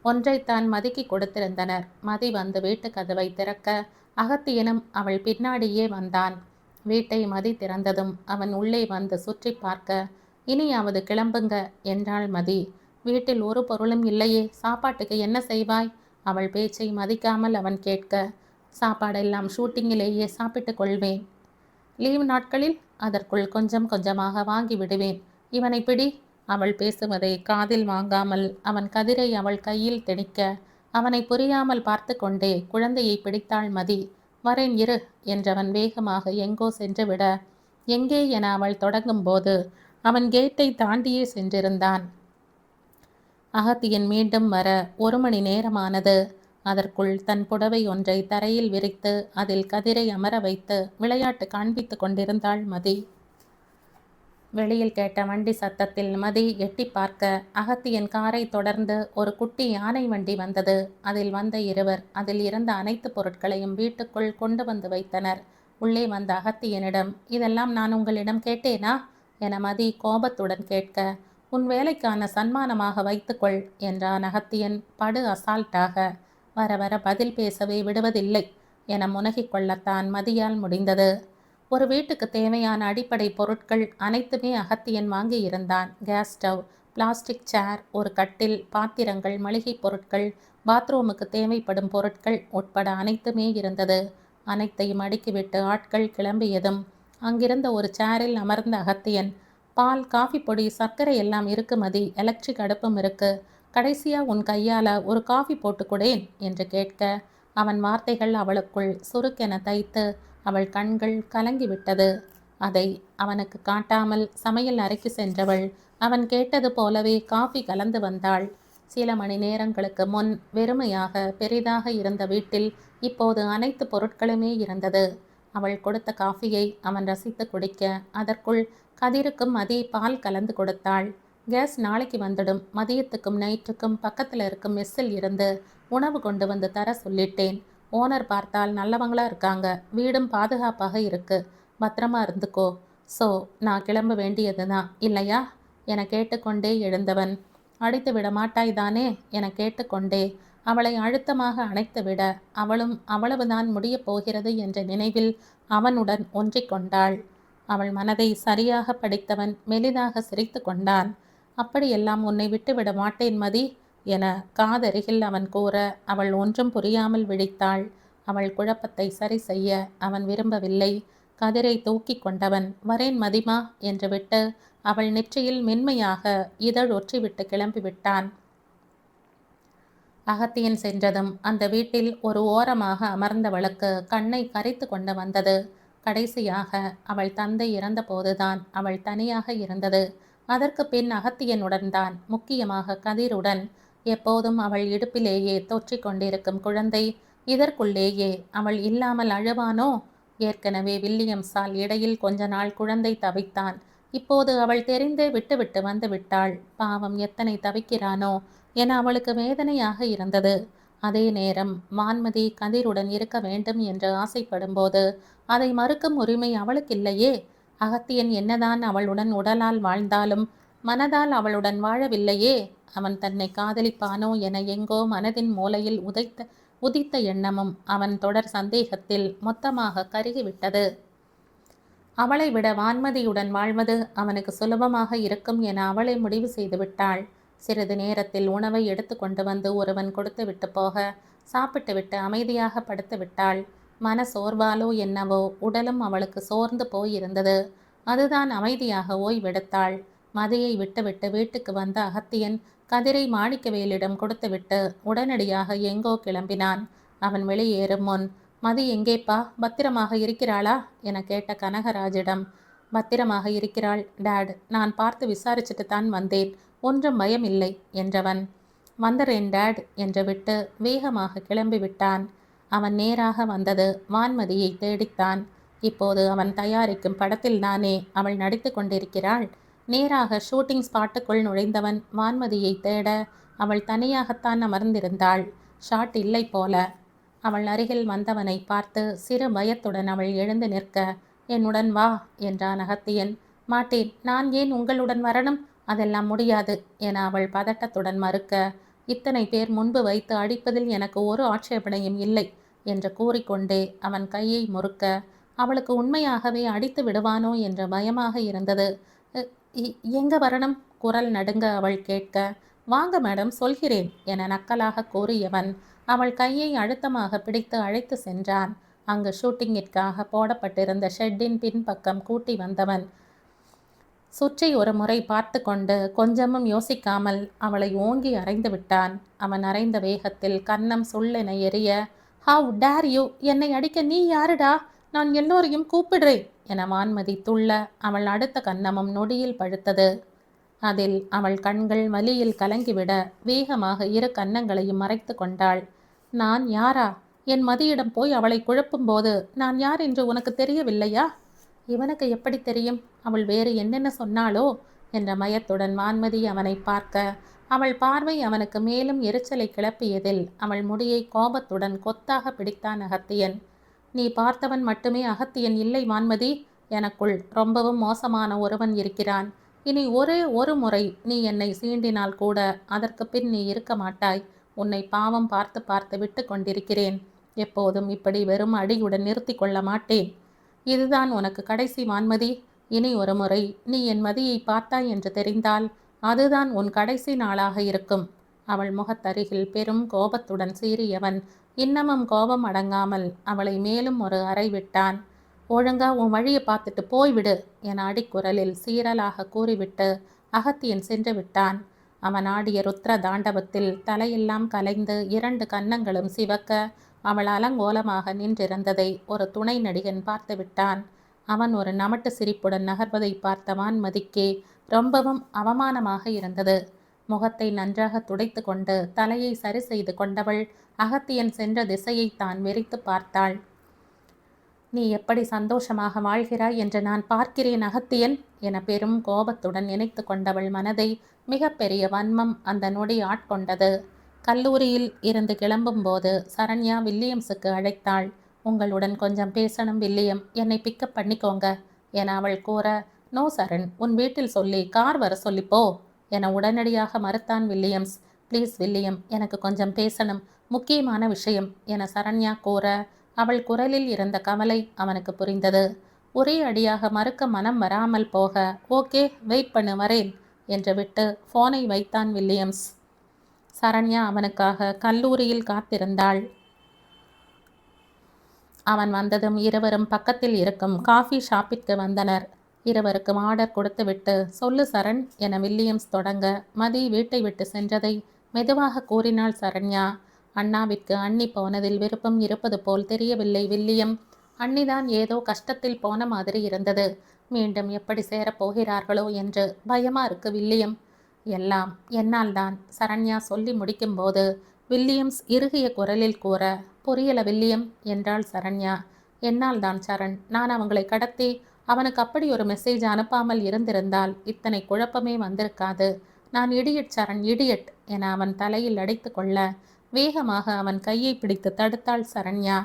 ஒன்றைத்தான் மதிக்கு கொடுத்திருந்தனர். மதி வந்து வீட்டு கதவை திறக்க அகத்தியனும் அவள் பின்னாடியே வந்தான். வீட்டை மதி திறந்ததும் அவன் உள்ளே வந்து சுற்றி பார்க்க, இனியாவது கிளம்புங்க என்றாள் மதி. வீட்டில் ஒரு பொருளும் இல்லையே, சாப்பாட்டுக்கு என்ன செய்வாய்? அவள் பேச்சை மதிக்காமல் அவன் கேட்க, சாப்பாடெல்லாம் ஷூட்டிங்கிலேயே சாப்பிட்டு கொள்வேன். லீவ் நாட்களில் அதற்குள் கொஞ்சம் கொஞ்சமாக வாங்கி விடுவேன். இவனை பிடி. அவள் பேசுவதை காதில் வாங்காமல் அவன் கதிரை அவள் கையில் திணிக்க அவனை புரியாமல் பார்த்து கொண்டே குழந்தையை பிடித்தாள் மதி. வரேன் இரு என்றவன் வேகமாக எங்கோ சென்றுவிட, எங்கே என அவள் தொடங்கும் போது அவன் கேட்டை தாண்டியே சென்றிருந்தான். அகத்தியன் மீண்டும் வர 1 மணி நேரமானது. அதற்குள் தன் புடவை ஒன்றை தரையில் விரித்து அதில் கதிரை அமர வைத்து விளையாட்டு காண்பித்து கொண்டிருந்தாள் மதி. வெளியில் கேட்ட வண்டி சத்தத்தில் மதி எட்டி பார்க்க அகத்தியன் காரை தொடர்ந்து ஒரு குட்டி யானை வண்டி வந்தது. அதில் வந்த இருவர் அதில் இருந்த அனைத்து பொருட்களையும் வீட்டுக்குள் கொண்டு வந்து வைத்தனர். உள்ளே வந்த அகத்தியனிடம், இதெல்லாம் நான் உங்களிடம் கேட்டேனா என மதி கோபத்துடன் கேட்க, உன் வேலைக்கான சன்மானமாக வைத்துக்கொள் என்றான் அகத்தியன் படு அசால்ட்டாக. வர வர பதில் பேசவே விடுவதில்லை என முனகிக் கொள்ளத்தான் மதியால் முடிந்தது. ஒரு வீட்டுக்கு தேவையான அடிப்படை பொருட்கள் அனைத்துமே அகத்தியன் வாங்கி இருந்தான். கேஸ் ஸ்டவ், பிளாஸ்டிக் சேர், ஒரு கட்டில், பாத்திரங்கள், மளிகை பொருட்கள், பாத்ரூமுக்கு தேவைப்படும் பொருட்கள் உட்பட அனைத்துமே இருந்தது. அனைத்தையும் அடுக்கிவிட்டு ஆட்கள் கிளம்பியதும் அங்கிருந்த ஒரு சேரில் அமர்ந்த அகத்தியன், பால், காஃபி பொடி, சர்க்கரை எல்லாம் இருக்கு மதி, எலக்ட்ரிக் அடுப்பும் இருக்கு, கடைசியா உன் கையால ஒரு காஃபி போட்டு கொடேன் என்று கேட்க அவன் வார்த்தைகள் அவளுக்குள் சுருக்கென தைத்து அவள் கண்கள் கலங்கிவிட்டது. அதை அவனுக்கு காட்டாமல் சமையல் அறைக்கு சென்றவள் அவன் கேட்டது போலவே காஃபி கலந்து வந்தாள். சில மணி நேரங்களுக்கு முன் வெறுமையாக பெரிதாக இருந்த வீட்டில் இப்போது அனைத்து பொருட்களுமே இருந்தது. அவள் கொடுத்த காஃபியை அவன் ரசித்து குடிக்க அதற்குள் கதிருக்கும் மதி பால் கலந்து கொடுத்தாள். கேஸ் நாளைக்கு வந்துடும், மதியத்துக்கும் நைட்டுக்கும் பக்கத்தில் இருக்கும் மெஸ்ஸில் இருந்து உணவு கொண்டு வந்து தர சொல்லிட்டேன். ஓனர் பார்த்தால் நல்லவங்களா இருக்காங்க, வீடும் பாதுகாப்பாக இருக்கு, பத்திரமா இருந்துக்கோ. ஸோ நான் கிளம்ப வேண்டியது தான் இல்லையா என கேட்டுக்கொண்டே எழுந்தவன், அடித்து விட மாட்டாய்தானே என கேட்டுக்கொண்டே அவளை அழுத்தமாக அணைத்து விட அவளும் அவ்வளவுதான் முடியப் போகிறது என்ற நினைவில் அவனுடன் ஒன்றிக்கொண்டாள். அவள் மனதை சரியாக படித்தவன் மெலிதாக சிரித்து கொண்டான். அப்படியெல்லாம் உன்னை விட்டுவிட மாட்டேன் மதி என காதருகில் அவன் கூற அவள் ஒன்றும் புரியாமல் விழித்தாள். அவள் குழப்பத்தை சரி செய்ய அவன் விரும்பவில்லை. கதிரை தூக்கி கொண்டவன், வரேன் மதிமா என்று விட்டு அவள் நெற்றியில் மென்மையாக இதழ் ஒற்றிவிட்டு கிளம்பிவிட்டான். அகத்தியன் சென்றதும் அந்த வீட்டில் ஒரு ஓரமாக அமர்ந்தவளுக்கு கண்ணை கரைத்து கொண்டு வந்தது. கடைசியாக அவள் தந்தை இறந்த போதுதான் அவள் தனியாக இருந்தது. அதற்கு பின் அகத்தியனுடன் தான், முக்கியமாக கதிருடன். எப்போதும் அவள் இடுப்பிலேயே தொற்றிக் கொண்டிருக்கும் குழந்தை இதற்குள்ளேயே அவள் இல்லாமல் அழுவானோ? ஏற்கனவே வில்லியம்ஸால் இடையில் கொஞ்ச நாள் குழந்தை தவித்தான். இப்போது அவள் தெரிந்தே விட்டுவிட்டு வந்து விட்டாள். பாவம், எத்தனை தவிக்கிறானோ என அவளுக்கு வேதனையாக இருந்தது. அதே நேரம் வான்மதி கதிருடன் இருக்க வேண்டும் என்று ஆசைப்படும் போது அதை மறுக்கும் உரிமை அவளுக்கு இல்லையே. அகத்தியன் என்னதான் அவளுடன் உடலால் வாழ்ந்தாலும் மனதால் அவளுடன் வாழவில்லையே. அவன் தன்னை காதலிப்பானோ என எங்கோ மனதின் மூலையில் உதித்த எண்ணமும் அவன் தொடர் சந்தேகத்தில் மொத்தமாக கருகிவிட்டது. அவளை விட வான்மதியுடன் வாழ்வது அவனுக்கு சுலபமாக இருக்கும் என அவளை முடிவு செய்து விட்டாள். சிறிது நேரத்தில் உணவை எடுத்து கொண்டு வந்து ஒருவன் கொடுத்து விட்டு போக சாப்பிட்டு விட்டு அமைதியாக படுத்து விட்டாள். மன சோர்வாலோ என்னவோ உடலும் அவளுக்கு சோர்ந்து போயிருந்தது. அதுதான் அமைதியாக ஓய்வெடுத்தாள். மதியை விட்டுவிட்டு வீட்டுக்கு வந்த அகத்தியன் கதிரை மாணிக்கவேலிடம் கொடுத்துவிட்டு உடனடியாக எங்கோ கிளம்பினான். அவன் வெளியேறும் முன், மதி எங்கேப்பா, பத்திரமாக இருக்கிறாளா என கேட்ட கனகராஜிடம், பத்திரமாக இருக்கிறாள் டேட், நான் பார்த்து விசாரிச்சுட்டு தான் வந்தேன், ஒன்றும் பயம் இல்லை என்றவன். வந்துடுறேன் டேட் என்று விட்டு வேகமாக கிளம்பி விட்டான். அவன் நேராக வந்தது வான்மதியை தேடித்தான். இப்போது அவன் தயாரிக்கும் படத்தில்தானே அவள் நடித்து கொண்டிருக்கிறாள். நேராக ஷூட்டிங் ஸ்பாட்டுக்குள் நுழைந்தவன் வான்மதியை தேட அவள் தனியாகத்தான் அமர்ந்திருந்தாள். ஷாட் இல்லை போல. அவள் அருகில் வந்தவனை பார்த்து சிறு பயத்துடன் அவள் எழுந்து நிற்க, என்னுடன் வா என்றான் அகத்தியன். மாட்டேன், நான் ஏன் உங்களுடன் வரணும், அதெல்லாம் முடியாது என அவள் பதட்டத்துடன் மறுக்க, இத்தனை பேர் முன்பு வைத்து அடிப்பதில் எனக்கு ஒரு ஆட்சேபனையும் இல்லை என்று கூறிக்கொண்டே அவன் கையை முறுக்க, அவளுக்கு உண்மையாகவே அடித்து விடுவானோ என்ற பயமாக இருந்தது. எங்க வரணும், குரல் நடுங்க அவள் கேட்க, வாங்க மேடம் சொல்கிறேன் என நக்கலாக கூறியவன் அவள் கையை அழுத்தமாக பிடித்து அழைத்து சென்றான். அங்கு ஷூட்டிங்கிற்காக போடப்பட்டிருந்த ஷெட்டின் பின்பக்கம் கூட்டி வந்தவன் சுற்றி ஒரு முறை பார்த்து கொண்டு கொஞ்சமும் யோசிக்காமல் அவளை ஓங்கி அறைந்து விட்டான். அவன் அறைந்த வேகத்தில் கன்னம் சுள்ளென எரிய, ஹவ் டேர் யூ, என்னை அடிக்க நீ யாருடா, நான் எல்லோரையும் கூப்பிடுறேன் என வான்மதி துள்ள அவள் அடுத்த கன்னமும் நொடியில் பழுத்தது. அதில் அவள் கண்கள் வலியில் கலங்கிவிட வேகமாக இரு கன்னங்களையும் மறைத்து கொண்டாள். நான் யாரா, என் மதியிடம் போய் அவளை குழப்பும்போது நான் யார் என்று உனக்கு தெரியவில்லையா? இவனுக்கு எப்படி தெரியும், அவள் வேறு என்னென்ன சொன்னாளோ என்ற மயத்துடன் வான்மதி அவனை பார்க்க, அவள் பார்வை அவனுக்கு மேலும் எரிச்சலை கிளப்பியதில் அவள் முடியை கோபத்துடன் கொத்தாக பிடித்தான் அகத்தியன். நீ பார்த்தவன் மட்டுமே அகத்தியன் இல்லை வான்மதி, எனக்குள் ரொம்பவும் மோசமான ஒருவன் இருக்கிறான். இனி ஒரே ஒரு முறை நீ என்னை சீண்டினால் கூட அதற்கு பின் நீ இருக்க மாட்டாய். உன்னை பாவம் பார்த்து பார்த்து விட்டு கொண்டிருக்கிறேன். எப்போதும் இப்படி வெறும் அடியுடன் நிறுத்தி கொள்ள மாட்டேன். இதுதான் உனக்கு கடைசி வான்மதி. இனி ஒரு முறை நீ என் மதியை பார்த்தாய் என்று தெரிந்தால் அதுதான் உன் கடைசி நாளாக இருக்கும். அவள் முகத்தருகில் பெரும் கோபத்துடன் சீறியவன் இன்னமும் கோபம் அடங்காமல் அவளை மேலும் ஒரு அறை விட்டான். ஒழுங்கா உன் வழியை பார்த்துட்டு போய்விடு என அடிக்குரலில் சீரலாக கூறிவிட்டு அகத்தியன் சென்று விட்டான். அவன் ஆடிய ருத்ர தாண்டவத்தில் தலையெல்லாம் கலைந்து இரண்டு கன்னங்களும் சிவக்க அவள் அலங்கோலமாக நின்றிருந்ததை ஒரு துணை நடிகன் பார்த்து விட்டான். அவன் ஒரு நமட்டு சிரிப்புடன் நகர்வதை பார்த்த வான்மதிக்கே ரொம்பவும் அவமானமாக இருந்தது. முகத்தை நன்றாக துடைத்து கொண்டு தலையை சரி செய்து கொண்டவள் அகத்தியன் சென்ற திசையை தான் வெறித்து பார்த்தாள். நீ எப்படி சந்தோஷமாக வாழ்கிறாய் என்று நான் பார்க்கிறேன் அகத்தியன் என பெரும் கோபத்துடன் நினைத்து கொண்டவள் மனதை மிகப்பெரிய வன்மம் அந்த நொடி ஆட்கொண்டது. கல்லூரியில் இருந்து கிளம்பும்போது சரண்யா வில்லியம்ஸுக்கு அழைத்தாள். உங்களுடன் கொஞ்சம் பேசணும் வில்லியம், என்னை பிக்கப் பண்ணிக்கோங்க என அவள் கூற, நோ சரண், உன் வீட்டில் சொல்லி கார் வர சொல்லிப்போ என உடனடியாக மறுத்தான் வில்லியம்ஸ். ப்ளீஸ் வில்லியம், எனக்கு கொஞ்சம் பேசணும், முக்கியமான விஷயம் என சரண்யா கூற, அவள் குரலில் இருந்த கவலை அவனுக்கு புரிந்தது. ஒரே அடியாக மறுக்க மனம் வராமல் போக, ஓகே வெயிட் பண்ணு வரேன் என்று விட்டு ஃபோனை வைத்தான் வில்லியம்ஸ். சரண்யா அவனுக்காக கல்லூரியில் காத்திருந்தாள். அவன் வந்ததும் இருவரும் பக்கத்தில் இருக்கும் காஃபி ஷாப்பிற்கு வந்தனர். இருவருக்கும் ஆர்டர் கொடுத்துவிட்டு, சொல்லு சரண் என வில்லியம்ஸ் தொடங்க, மதி வீட்டை விட்டு சென்றதை மெதுவாக கூறினாள் சரண்யா. அண்ணாவிற்கு அண்ணி போனதில் விருப்பம் இருப்பது போல் தெரியவில்லை வில்லியம். அண்ணிதான் ஏதோ கஷ்டத்தில் போன மாதிரி இருந்தது. மீண்டும் எப்படி சேரப்போகிறார்களோ என்று பயமா இருக்கு வில்லியம். எல்லாம் என்னால் தான் சரண்யா சொல்லி முடிக்கும்போது வில்லியம்ஸ் இறுகிய குரலில் கூற, புரியல வில்லியம் என்றாள் சரண்யா. என்னால் தான் சரண், நான் அவங்களை கடத்தி அவனுக்கு அப்படி ஒரு மெசேஜ் அனுப்பாமல் இருந்திருந்தால் இத்தனை குழப்பமே வந்திருக்காது. நான் இடியட் சரண், இடியட் என அவன் தலையில் அடித்து கொள்ள வேகமாக அவன் கையை பிடித்து தடுத்தாள் சரண்யா.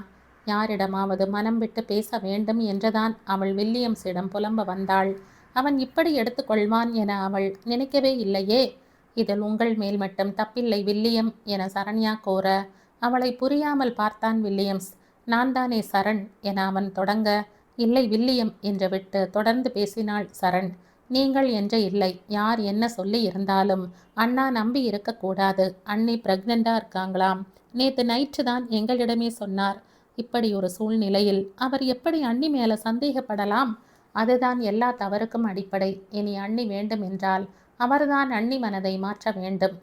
யாரிடமாவது மனம் விட்டு பேச வேண்டும் என்றுதான் அவள் வில்லியம்ஸிடம் புலம்ப வந்தாள். அவன் இப்படி எடுத்துக்கொள்வான் என அவள் நினைக்கவே இல்லையே. இதில் உங்கள் மேல் மட்டும் தப்பில்லை வில்லியம் என சரண்யா கூற, அவளை புரியாமல் பார்த்தான் வில்லியம்ஸ். நான் தானே சரண் என அவன் தொடங்க, இல்லை வில்லியம் என்று விட்டு தொடர்ந்து பேசினாள் சரண். நீங்கள் என்று இல்லை, யார் என்ன சொல்லி இருந்தாலும் அண்ணா நம்பி இருக்கக்கூடாது. அண்ணி பிரெக்னெண்டா இருக்காங்களாம். நேற்று நைட்டு தான் எங்களிடமே சொன்னார். இப்படி ஒரு சூழ்நிலையில் அவர் எப்படி அண்ணி மேல சந்தேகப்படலாம்? அதுதான் எல்லா தவறுக்கும் அடிப்படை. இனி அண்ணி வேண்டும் என்றால் அவர்தான் அண்ணி மனதை மாற்ற வேண்டும்.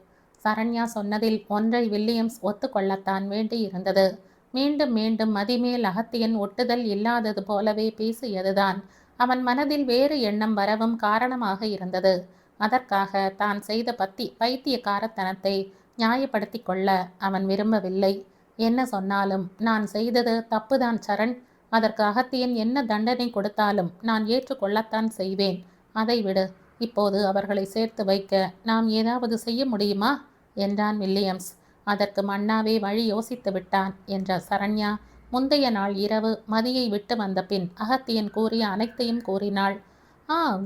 சரண்யா சொன்னதில் ஒன்றை வில்லியம்ஸ் ஒத்துக்கொள்ளத்தான் வேண்டியிருந்தது. மீண்டும் மீண்டும் மதிமேல் அகத்தியன் ஒட்டுதல் இல்லாதது போலவே பேசியதுதான் அவன் மனதில் வேறு எண்ணம் வரவும் காரணமாக இருந்தது. அதற்காக தான் செய்த பைத்தியக்காரத்தனத்தை நியாயப்படுத்தி கொள்ள அவன் விரும்பவில்லை. என்ன சொன்னாலும் நான் செய்தது தப்புதான் சரண். அதற்கு அகத்தியன் என்ன தண்டனை கொடுத்தாலும் நான் ஏற்றுக்கொள்ளத்தான் செய்வேன். அதை விடு. இப்போது அவர்களை சேர்த்து வைக்க நாம் ஏதாவது செய்ய முடியுமா என்றான் வில்லியம்ஸ். அதற்கு மன்னாவே வழி யோசித்து விட்டான் என்ற சரண்யா முந்தைய நாள் இரவு மதியை விட்டு வந்த பின் அகத்தியன் கூறிய அனைத்தையும் கூறினாள்.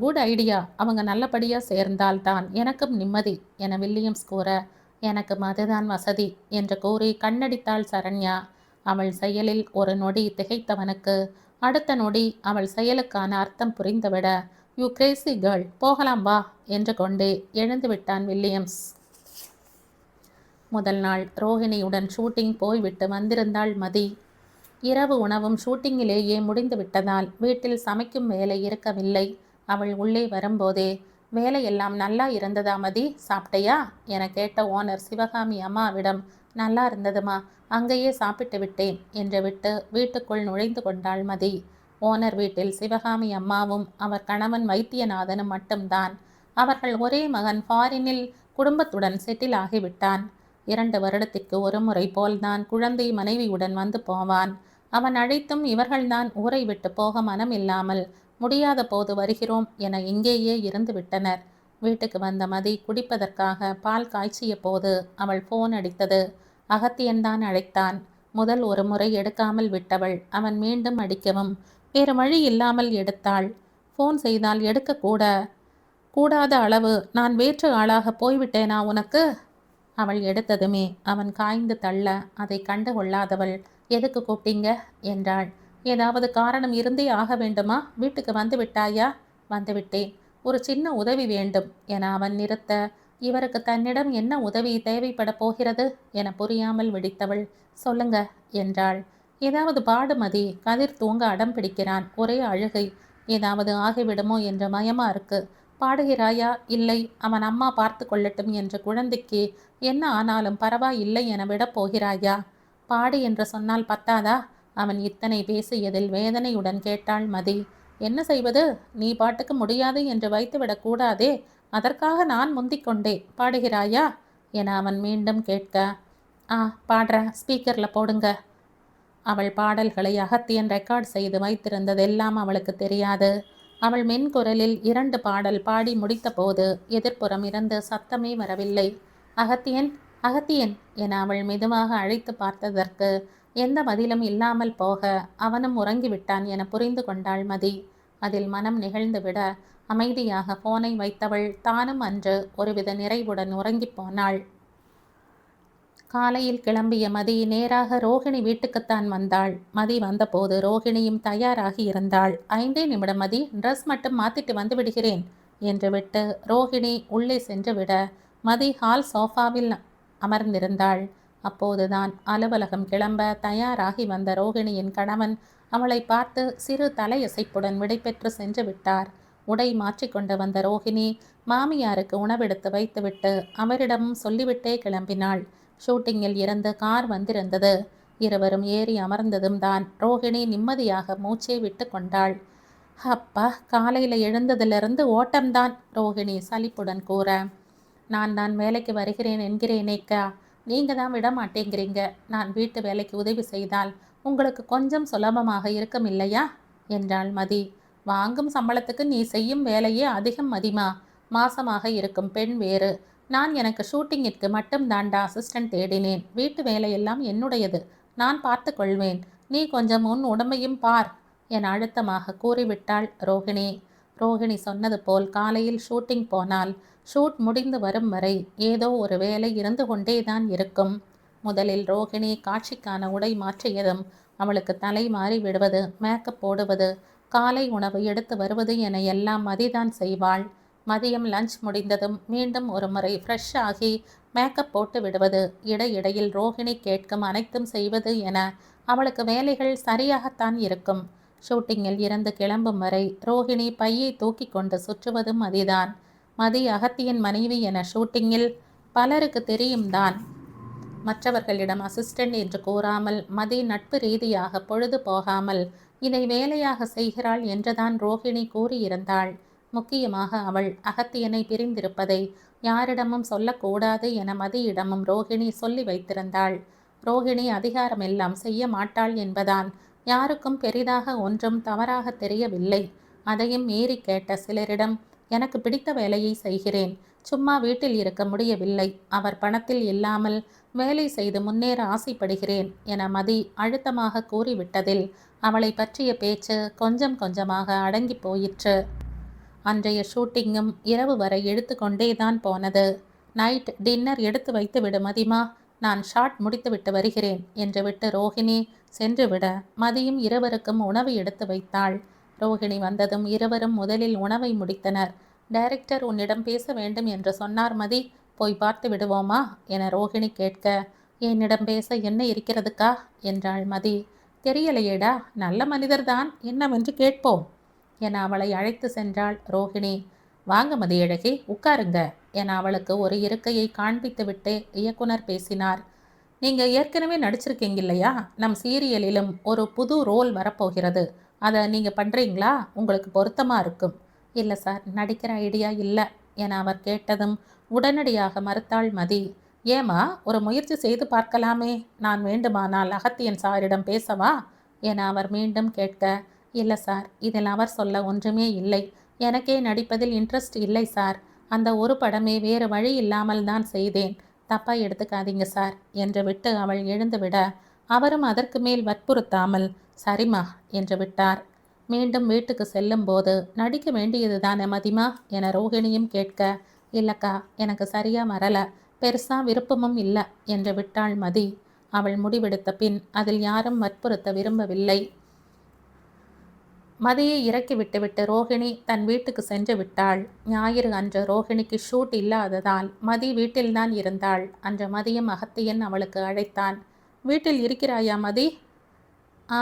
Good idea. அவங்க நல்லபடியா சேர்ந்தால்தான் எனக்கும் நிம்மதி என வில்லியம்ஸ் கூற, எனக்கு அதுதான் வசதி என்று கூறி கண்ணடித்தாள் சரண்யா. அவள் செயலில் ஒரு நொடி திகைத்தவனுக்கு அடுத்த நொடி அவள் செயலுக்கான அர்த்தம் புரிந்துவிட, யூ கிரேசி கேர்ள், போகலாம் வா என்று கொண்டே எழுந்து விட்டான் வில்லியம்ஸ். முதல் நாள் ரோஹிணியுடன் ஷூட்டிங் போய்விட்டு வந்திருந்தாள் மதி. இரவு உணவும் ஷூட்டிங்கிலேயே முடிந்து விட்டதால் வீட்டில் சமைக்கும் வேலை இருக்கவில்லை. அவள் உள்ளே வரும்போதே, வேலையெல்லாம் நல்லா இருந்ததா மதி, சாப்பிட்டையா என கேட்ட ஓனர் சிவகாமி அம்மாவிடம், நல்லா இருந்ததுமா, அங்கேயே சாப்பிட்டு விட்டேன் என்று விட்டு வீட்டுக்குள் நுழைந்து கொண்டாள் மதி. ஓனர் வீட்டில் சிவகாமி அம்மாவும் அவர் கணவன் வைத்தியநாதனும் மட்டும்தான். அவர்கள் ஒரே மகன் ஃபாரினில் குடும்பத்துடன் செட்டில் ஆகிவிட்டான். 2 வருடத்திற்கு ஒரு முறை போல்தான் குழந்தை மனைவியுடன் வந்து போவான். அவன் அழைத்தும் இவர்கள்தான் ஊரை விட்டு போக மனம் இல்லாமல் முடியாத போது வருகிறோம் என இங்கேயே இருந்து விட்டனர். வீட்டுக்கு வந்த மதி குடிப்பதற்காக பால் காய்ச்சிய போது அவள் ஃபோன் அடித்தது. அகத்தியன்தான் அழைத்தான். முதல் ஒரு முறை எடுக்காமல் விட்டவள் அவன் மீண்டும் அடிக்கவும் வேறு வழி இல்லாமல் எடுத்தாள். ஃபோன் செய்தால் கூடாத அளவு நான் வேற்று ஆளாக போய்விட்டேனா உனக்கு? அவள் எடுத்ததுமே அவன் காய்ந்து தள்ள அதை கண்டு கொள்ளாதவள், எதுக்கு கூப்பிட்டீங்க என்றாள். ஏதாவது காரணம் இருந்தே ஆக வேண்டுமா? வீட்டுக்கு வந்து விட்டாயா? வந்துவிட்டேன். ஒரு சின்ன உதவி வேண்டும் என அவன் நிறுத்த, இவருக்கு தன்னிடம் என்ன உதவி தேவைப்பட போகிறது என புரியாமல் விழித்தவள், சொல்லுங்க என்றாள். ஏதாவது பாடுமதி, கதிர் தூங்க அடம் பிடிக்கிறான், ஒரே அழுகை. ஏதாவது ஆகிவிடுமோ என்ற மயமா இருக்கு. பாடுகிறாயா? இல்லை, அவன் அம்மா பார்த்து கொள்ளட்டும் என்று குழந்தைக்கு என்ன ஆனாலும் பரவாயில்லை என விடப் போகிறாயா? பாடு என்று சொன்னால் பத்தாதா? அவன் இத்தனை பேசியதில் வேதனையுடன் கேட்டாள் மதி. என்ன செய்வது? நீ பாட்டுக்கு முடியாது என்று வைத்துவிடக் கூடாதே. அதற்காக நான் முந்திக்கொண்டே பாடுகிறாயா என அவன் மீண்டும் கேட்க, பாடுற, ஸ்பீக்கரில் போடுங்க. அவள் பாடல்களை அகத்தியன் ரெக்கார்ட் செய்து வைத்திருந்ததெல்லாம் அவளுக்கு தெரியாது. அவள் மென்குரலில் 2 பாடல் பாடி முடித்த போது எதிர்ப்புறம் இருந்து சத்தமே வரவில்லை. அகத்தியன், அகத்தியன் என அவள் மெதுவாக அழைத்து பார்த்ததற்கு எந்த பதிலும் இல்லாமல் போக அவனும் உறங்கிவிட்டான் என புரிந்து கொண்டாள் மதி. அதில் மனம் நிகழ்ந்துவிட அமைதியாக போனை வைத்தவள் தானும் அன்று ஒருவித நிறைவுடன் உறங்கிப் போனாள். காலையில் கிளம்பிய மதி நேராக ரோகிணி வீட்டுக்குத்தான் வந்தாள். மதி வந்தபோது ரோகிணியும் தயாராகி இருந்தாள். 5 நிமிடம் மதி, ட்ரெஸ் மட்டும் மாத்திட்டு வந்து விடுகிறேன் என்று விட்டு ரோகிணி உள்ளே சென்று விட மதி ஹால் சோஃபாவில் அமர்ந்திருந்தாள். அப்போதுதான் அலுவலகம் கிளம்ப தயாராகி வந்த ரோகிணியின் கணவன் அவளை பார்த்து சிறு தலையசைப்புடன் விடைபெற்று சென்று விட்டார். உடை மாற்றிக்கொண்டு வந்த ரோகிணி மாமியாருக்கு உணவெடுத்து வைத்துவிட்டு அவரிடமும் சொல்லிவிட்டே கிளம்பினாள். ஷூட்டிங்கில் இருந்து கார் வந்திருந்தது. இருவரும் ஏறி அமர்ந்ததும் தான் ரோகிணி நிம்மதியாக மூச்சே விட்டு கொண்டாள். அப்பா, காலையில் எழுந்ததிலிருந்து ஓட்டம்தான், ரோகிணி சலிப்புடன் கூற. நான் வேலைக்கு வருகிறேன் என்கிறேனேக்கா, நீங்கள் தான் விட மாட்டேங்கிறீங்க. நான் வீட்டு வேலைக்கு உதவி செய்தால் உங்களுக்கு கொஞ்சம் சுலபமாக இருக்கும் இல்லையா என்றாள் மதி. வாங்கும் சம்பளத்துக்கு நீ செய்யும் வேலையே அதிகம் மதிமா. மாசமாக இருக்கும் பெண் வேறு. நான் எனக்கு ஷூட்டிங்கிற்கு மட்டும் தாண்டா அசிஸ்டன்ட் தேடினேன். வீட்டு வேலையெல்லாம் என்னுடையது, நான் பார்த்து கொள்வேன். நீ கொஞ்சம் உன் உடம்பையும் பார் என அழுத்தமாக கூறிவிட்டாள் ரோகிணி. ரோகிணி சொன்னது போல் காலையில் ஷூட்டிங் போனால் ஷூட் முடிந்து வரும் வரை ஏதோ ஒரு வேலை இருந்து கொண்டேதான் இருக்கும். முதலில் ரோகிணி காட்சிக்கான உடை மாற்றியதும் அவளுக்கு தலை மாறி விடுவது, மேக்கப் போடுவது, காலை உணவு எடுத்து வருவது என எல்லாம் மதிதான் செய்வாள். மதியம் லஞ்ச் முடிந்ததும் மீண்டும் ஒரு முறை ஃப்ரெஷ் ஆகி மேக்கப் போட்டு விடுவது, இடையிடையில் ரோகிணி கேட்கும் அனைத்தும் செய்வது என அவளுக்கு வேலைகள் சரியாகத்தான் இருக்கும். ஷூட்டிங்கில் இருந்து கிளம்பும் வரை ரோகிணி பையை தூக்கி கொண்டு சுற்றுவதும் மதிதான். மதி அகத்தியன் மனைவி என ஷூட்டிங்கில் பலருக்கு தெரியும் தான். மற்றவர்களிடம் அசிஸ்டன்ட் என்று கூறாமல் மதி நட்பு ரீதியாக பொழுது போகாமல் இதை வேலையாக செய்கிறாள் என்றுதான் ரோகிணி கூறியிருந்தாள். முக்கியமாக அவள் அகத்தியனை பிரிந்திருப்பதை யாரிடமும் சொல்லக்கூடாது என மதியிடமும் ரோகிணி சொல்லி வைத்திருந்தாள். ரோகிணி அதிகாரமெல்லாம் செய்ய மாட்டாள் என்பதால் யாருக்கும் பெரிதாக ஒன்றும் தவறாக தெரியவில்லை. அதையும் மீறி கேட்ட சிலரிடம் எனக்கு பிடித்த வேலையை செய்கிறேன், சும்மா வீட்டில் இருக்க முடியவில்லை, அவர் பணத்தில் இல்லாமல் வேலை செய்து முன்னேற ஆசைப்படுகிறேன் என மதி அழுத்தமாக கூறிவிட்டதில் அவளை பற்றிய பேச்சு கொஞ்சம் கொஞ்சமாக அடங்கி போயிற்று. அன்றைய ஷூட்டிங்கும் இரவு வரை எடுத்து கொண்டேதான் போனது. நைட் டின்னர் எடுத்து வைத்து விடு மதிமா, நான் ஷாட் முடித்துவிட்டு வருகிறேன் என்று விட்டு ரோகிணி சென்றுவிட மதியும் இருவருக்கும் உணவு எடுத்து வைத்தாள். ரோகிணி வந்ததும் இருவரும் முதலில் உணவை முடித்தனர். டைரக்டர் உன்னிடம் பேச வேண்டும் என்று சொன்னார் மதி, போய் பார்த்து விடுவோமா என ரோகிணி கேட்க, என்னிடம் பேச என்ன இருக்கிறதுக்கா என்றாள் மதி. தெரியலையேடா, நல்ல மனிதர்தான், என்னவென்று கேட்போம் என அவளை அழைத்து சென்றாள் ரோகிணி. வாங்க மதியழகி, உட்காருங்க என அவளுக்கு ஒரு இருக்கையை காண்பித்துவிட்டு இயக்குனர் பேசினார். நீங்கள் ஏற்கனவே நடிச்சிருக்கீங்க இல்லையா, நம் சீரியலிலும் ஒரு புது ரோல் வரப்போகிறது, அதை நீங்கள் பண்ணுறீங்களா, உங்களுக்கு பொருத்தமாக இருக்கும். இல்லை சார், நடிக்கிற ஐடியா இல்லை என அவர் கேட்டதும் உடனடியாக மறுத்தாள் மதி. ஏமா, ஒரு முயற்சி செய்து பார்க்கலாமே, நான் வேண்டுமானால் அகத்தியன் சாரிடம் பேசவா என அவர் மீண்டும் கேட்க, இல்லை சார், இதில் அவர் சொல்ல ஒன்றுமே இல்லை, எனக்கே நடிப்பதில் இன்ட்ரெஸ்ட் இல்லை சார், அந்த ஒரு படமே வேறு வழி இல்லாமல் தான் செய்தேன், தப்பாக எடுத்துக்காதீங்க சார் என்று விட்டு அவள் எழுந்துவிட அவரும் அதற்கு மேல் வற்புறுத்தாமல் சரிம்மா என்று விட்டார். மீண்டும் வீட்டுக்கு செல்லும் போது நடிக்க வேண்டியது தானே மதிமா என ரோகிணியும் கேட்க, இல்லக்கா, எனக்கு சரியா வரல, பெருசா விருப்பமும் இல்லை என்று விட்டாள் மதி. அவள் முடிவெடுத்த பின் அதில் யாரும் வற்புறுத்த விரும்பவில்லை. மதியை இறக்கி விட்டுவிட்டு ரோகிணி தன் வீட்டுக்கு சென்று விட்டாள். ஞாயிறு அன்று ரோகிணிக்கு ஷூட் இல்லாததால் மதி வீட்டில்தான் இருந்தாள். அன்று மதியம் அகத்தியன் அவளுக்கு அழைத்தான். வீட்டில் இருக்கிறாயா மதி? ஆ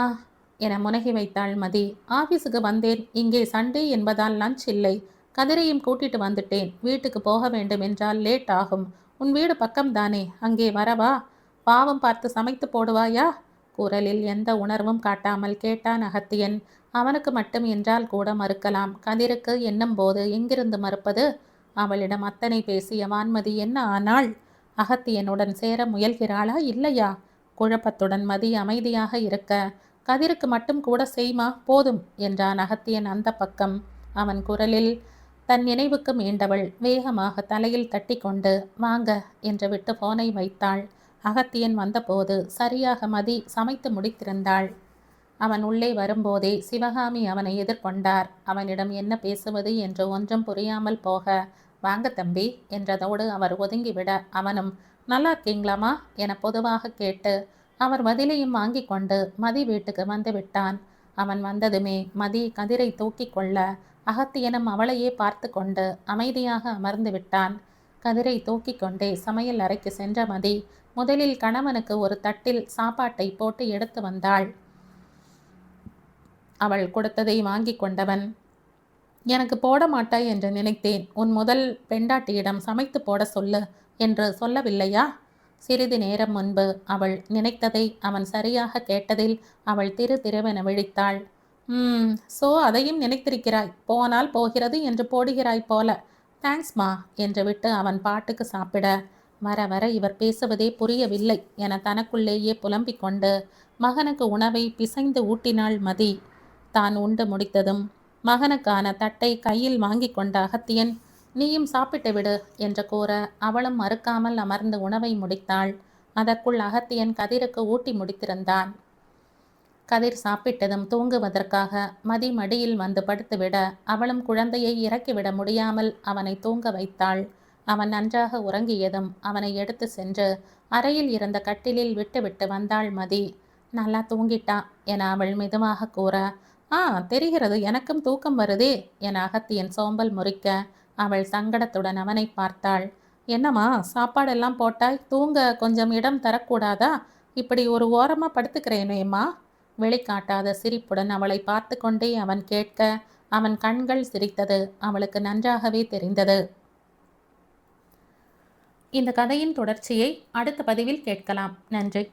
என முனகி வைத்தாள் மதி. ஆஃபீஸுக்கு வந்தேன், இங்கே சண்டே என்பதால் லஞ்ச் இல்லை, கதிரையும் கூட்டிட்டு வந்துட்டேன், வீட்டுக்கு போக வேண்டும் என்றால் லேட் ஆகும், உன் வீடு பக்கம்தானே, அங்கே வரவா, பாவம் பார்த்து சமைத்து போடுவாயா? குரலில் எந்த உணர்வும் காட்டாமல் கேட்டான் அகத்தியன். அவனுக்கு மட்டும் என்றால் கூட மறுக்கலாம், கதிருக்கு என்னும் போது எங்கிருந்து மறுப்பது? அவளிடம் அத்தனை பேசிய வான்மதி என்ன ஆனாள்? அகத்தியனுடன் சேர முயல்கிறாளா இல்லையா? குழப்பத்துடன் மதி அமைதியாக இருக்க, கதிருக்கு மட்டும் கூட செய்மா, போதும் என்றான் அகத்தியன் அந்த பக்கம். அவன் குரலில் தன் நினைவுக்கு மீண்டவள் வேகமாக தலையில் தட்டி கொண்டு வாங்க என்று விட்டு போனை வைத்தாள். அகத்தியன் வந்தபோது சரியாக மதி சமைத்து முடித்திருந்தாள். அவன் உள்ளே வரும்போதே சிவகாமி அவனை எதிர்கொண்டார். அவனிடம் என்ன பேசுவது என்று ஒன்றும் புரியாமல் போக, வாங்க தம்பி என்றதோடு அவர் ஒதுங்கிவிட அவனும் நல்லா இருக்கீங்களாமா என பொதுவாக கேட்டு அவர் பதிலையும் வாங்கி கொண்டு மதி வீட்டுக்கு வந்து விட்டான். அவன் வந்ததுமே மதி கதிரை தூக்கி கொள்ள அகத்தியனும் அவளையே பார்த்து கொண்டு அமைதியாக அமர்ந்து விட்டான். கதிரை தூக்கி கொண்டே சமையல் அறைக்கு சென்ற மதி முதலில் கணவனுக்கு ஒரு தட்டில் சாப்பாட்டை போட்டு எடுத்து வந்தாள். அவள் கொடுத்ததை வாங்கி கொண்டவன், எனக்கு போட மாட்டாய் என்று நினைத்தேன், உன் முதல் பெண்டாட்டியிடம் சமைத்து போட சொல்லு என்று சொல்லவில்லையா? சிறிது நேரம் முன்பு அவள் நினைத்ததை அவன் சரியாக கேட்டதில் அவள் திருவென விழித்தாள். சோ அதையும் நினைத்திருக்கிறாய், போனால் போகிறது என்று போடுகிறாய் போல, தேங்க்ஸ்மா என்று விட்டு அவன் பாட்டுக்கு சாப்பிட, வர வர இவர் பேசுவதே புரியவில்லை என தனக்குள்ளேயே புலம்பிக் கொண்டு மகனுக்கு உணவை பிசைந்து ஊட்டினாள் மதி. தான் உண்டு முடித்ததும் மகனுக்கான தட்டை கையில் வாங்கி கொண்ட அகத்தியன், நீயும் சாப்பிட்டு விடு என்று கூற அவளும் மறுக்காமல் அமர்ந்து உணவை முடித்தாள். அதற்குள் அகத்தியன் கதிருக்கு ஊட்டி முடித்திருந்தான். கதிர் சாப்பிட்டதும் தூங்குவதற்காக மதி மடியில் வந்து படுத்துவிட அவளும் குழந்தையை இறக்கிவிட முடியாமல் அவனை தூங்க வைத்தாள். அவன் நன்றாக உறங்கியதும் அவனை எடுத்து சென்று அறையில் இருந்த கட்டிலில் விட்டுவிட்டு வந்தாள் மதி. நல்லா தூங்கிட்டா என அவள் மெதுவாக கூற, தெரிகிறது, எனக்கும் தூக்கம் வருதே என அகத்தியன் சோம்பல் முறிக்க அவள் சங்கடத்துடன் அவனை பார்த்தாள். என்னம்மா சாப்பாடெல்லாம் போட்டாய், தூங்க கொஞ்சம் இடம் தரக்கூடாதா? இப்படி ஒரு ஓரமா படுத்துக்கிறேனேம்மா. வெளிக்காட்டாத சிரிப்புடன் அவளை பார்த்து கொண்டே அவன் கேட்க அவன் கண்கள் சிரித்தது அவளுக்கு நன்றாகவே தெரிந்தது. இந்த கதையின் தொடர்ச்சியை அடுத்த பதிவில் கேட்கலாம். நன்றி.